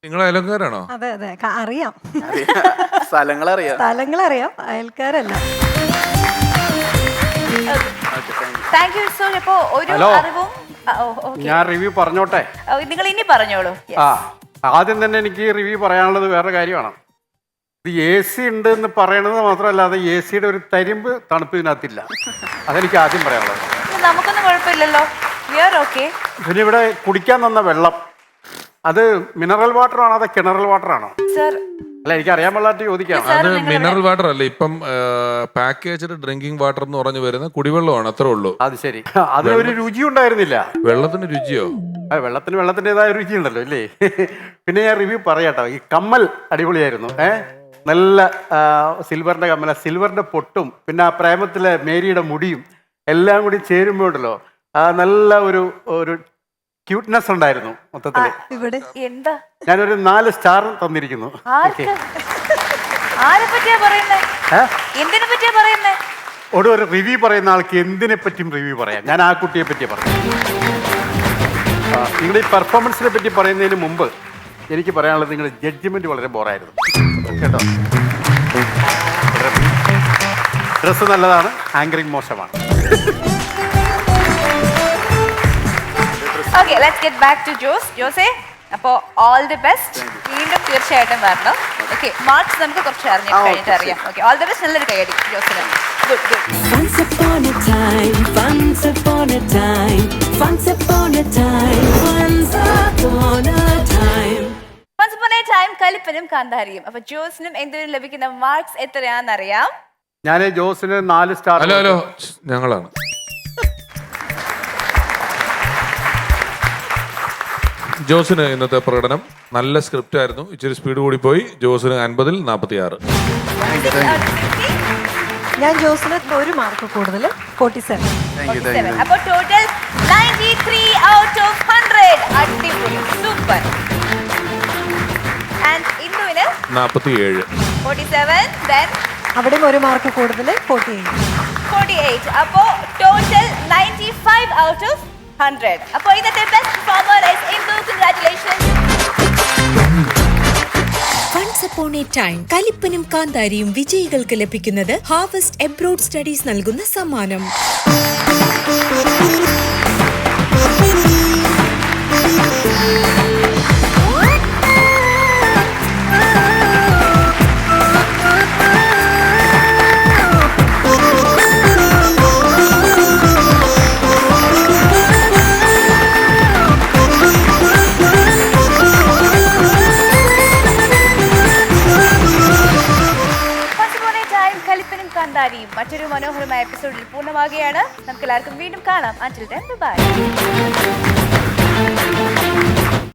നിങ്ങൾ അയൽക്കാരാണോ? അതെ അറിയാം, സ്ഥലങ്ങളറിയാം, അയൽക്കാരല്ല. Thank you so. അപ്പോ ഒരു അറിവും ഞാൻ റിവ്യൂ പറഞ്ഞോട്ടെ? നിങ്ങൾ ഇനി പറഞ്ഞോളൂ. ആദ്യം തന്നെ എനിക്ക് റിവ്യൂ പറയാനുള്ളത് വേറെ കാര്യമാണ്. ഇത് AC ഉണ്ട് എന്ന് പറയണത് മാത്രമല്ല, അത് AC-യുടെ ഒരു തരിമ്പ് തണുപ്പ് ഇതിനകത്തില്ല. അതെനിക്ക് ആദ്യം പറയാനുള്ളത്. നമുക്കൊന്നും കുഴപ്പമില്ലല്ലോ. പിന്നെ ഇവിടെ കുടിക്കാൻ തന്ന വെള്ളം, അത് മിനറൽ വാട്ടർ ആണോ അതോ കിണറൽ വാട്ടർ ആണോ? അല്ല, എനിക്ക് അറിയാൻ പാടില്ലാട്ട് ചോദിക്കാം. അത് മിനറൽ വാട്ടർ അല്ല, ഇപ്പം പാക്കേജ്ഡ് ഡ്രിങ്കിങ് വാട്ടർ എന്ന് പറഞ്ഞു വരുന്ന കുടിവെള്ളമാണ്, അത്രേ ഉള്ളൂ. അത് ശരി. അതിനൊരു രുചി ഉണ്ടായിരുന്നില്ല. വെള്ളത്തിന് രുചിയോ? വെള്ളത്തിൻ്റെതായ രുചി ഉണ്ടല്ലോ അല്ലേ? പിന്നെ ഞാൻ റിവ്യൂ പറയാട്ടോ. ഈ കമ്മൽ അടിപൊളിയായിരുന്നു. നല്ല സിൽവറിന്റെ കമ്മല, സിൽവറിന്റെ പൊട്ടും പിന്നെ ആ പ്രേമത്തിലെ മേരിയുടെ മുടിയും എല്ലാം കൂടി ചേരുമ്പോൾ ഉണ്ടല്ലോ, നല്ല ഒരു ക്യൂട്ട്നെസ് ഉണ്ടായിരുന്നു മൊത്തത്തില്. എന്താ ഞാനൊരു 4 സ്റ്റാർ തന്നിരിക്കുന്നു. ഒരു റിവ്യൂ പറയുന്ന ആൾക്ക് എന്തിനെ പറ്റിയും റിവ്യൂ പറയാം. ഞാൻ ആ കുട്ടിയെ പറ്റി പറഞ്ഞു. നിങ്ങൾ ഈ പെർഫോമൻസിനെ പറ്റി പറയുന്നതിന് മുമ്പ് എനിക്ക് പറയാനുള്ളത്, നിങ്ങളുടെ ജഡ്ജ്മെന്റ് വളരെ ബോറായിരുന്നു കേട്ടോ. ഡ്രസ്സ് നല്ലതാണ്, ആങ്കറിങ് മോശമാണ്. Okay, let's get back to Jose. അപ്പോൾ all the best. വീണ്ടും തീർച്ചയായിട്ടും വരണം. ഓക്കെ, മാർക്സ് നമുക്ക് കുറച്ച് കഴിഞ്ഞിട്ട് അറിയാം. Okay, all the best. നല്ലൊരു കൈയടി ജോസിന്. Good. Once upon a time, once upon a time, once upon a time, once upon a time. Once upon a time കലിപ്പനും കാന്താരിയും. അപ്പൊ ജോസിനും എന്തിനും ലഭിക്കുന്ന മാർക്സ് എത്രയാണെന്നറിയാം. ഞാൻ ജോസിന് 4 സ്റ്റാർ. ഹലോ, ഞങ്ങളാണ്. ജോസിന് ഇന്നത്തെ പ്രകടനം നല്ല സ്ക്രിപ്റ്റ് ആയിരുന്നു. ഇച്ചിരി സ്പീഡ് കൂടി പോയി. ജോസിന് 50-ൽ 46. ഞാൻ ജോസിന് 1 മാർക്ക് കൂടുതൽ, 47. അപ്പോൾ ടോട്ടൽ 93 out of 100. അടിപൊളി, സൂപ്പർ. ആൻഡ് ഇന്ദുവിന് 47. 47. then അവിടെ 1 മാർക്ക് കൂടുതൽ, 48. അപ്പോൾ ടോട്ടൽ 95 out of 100. അപ്പോൾ ഇന്നത്തെ best performer is Indu. Congratulations. Once upon a time കലിപ്പനും കാന്താരിയും വിജയികൾക്ക് ലഭിക്കുന്നത് ഹാർവസ്റ്റ് എബ്രോഡ് സ്റ്റഡീസ് നൽകുന്ന സമ്മാനം. മറ്റൊരു മനോഹരമായ എപ്പിസോഡിൽ പൂർണ്ണമാകുകയാണ്. നമുക്ക് എല്ലാവർക്കും വീണ്ടും കാണാം. Until then, bye.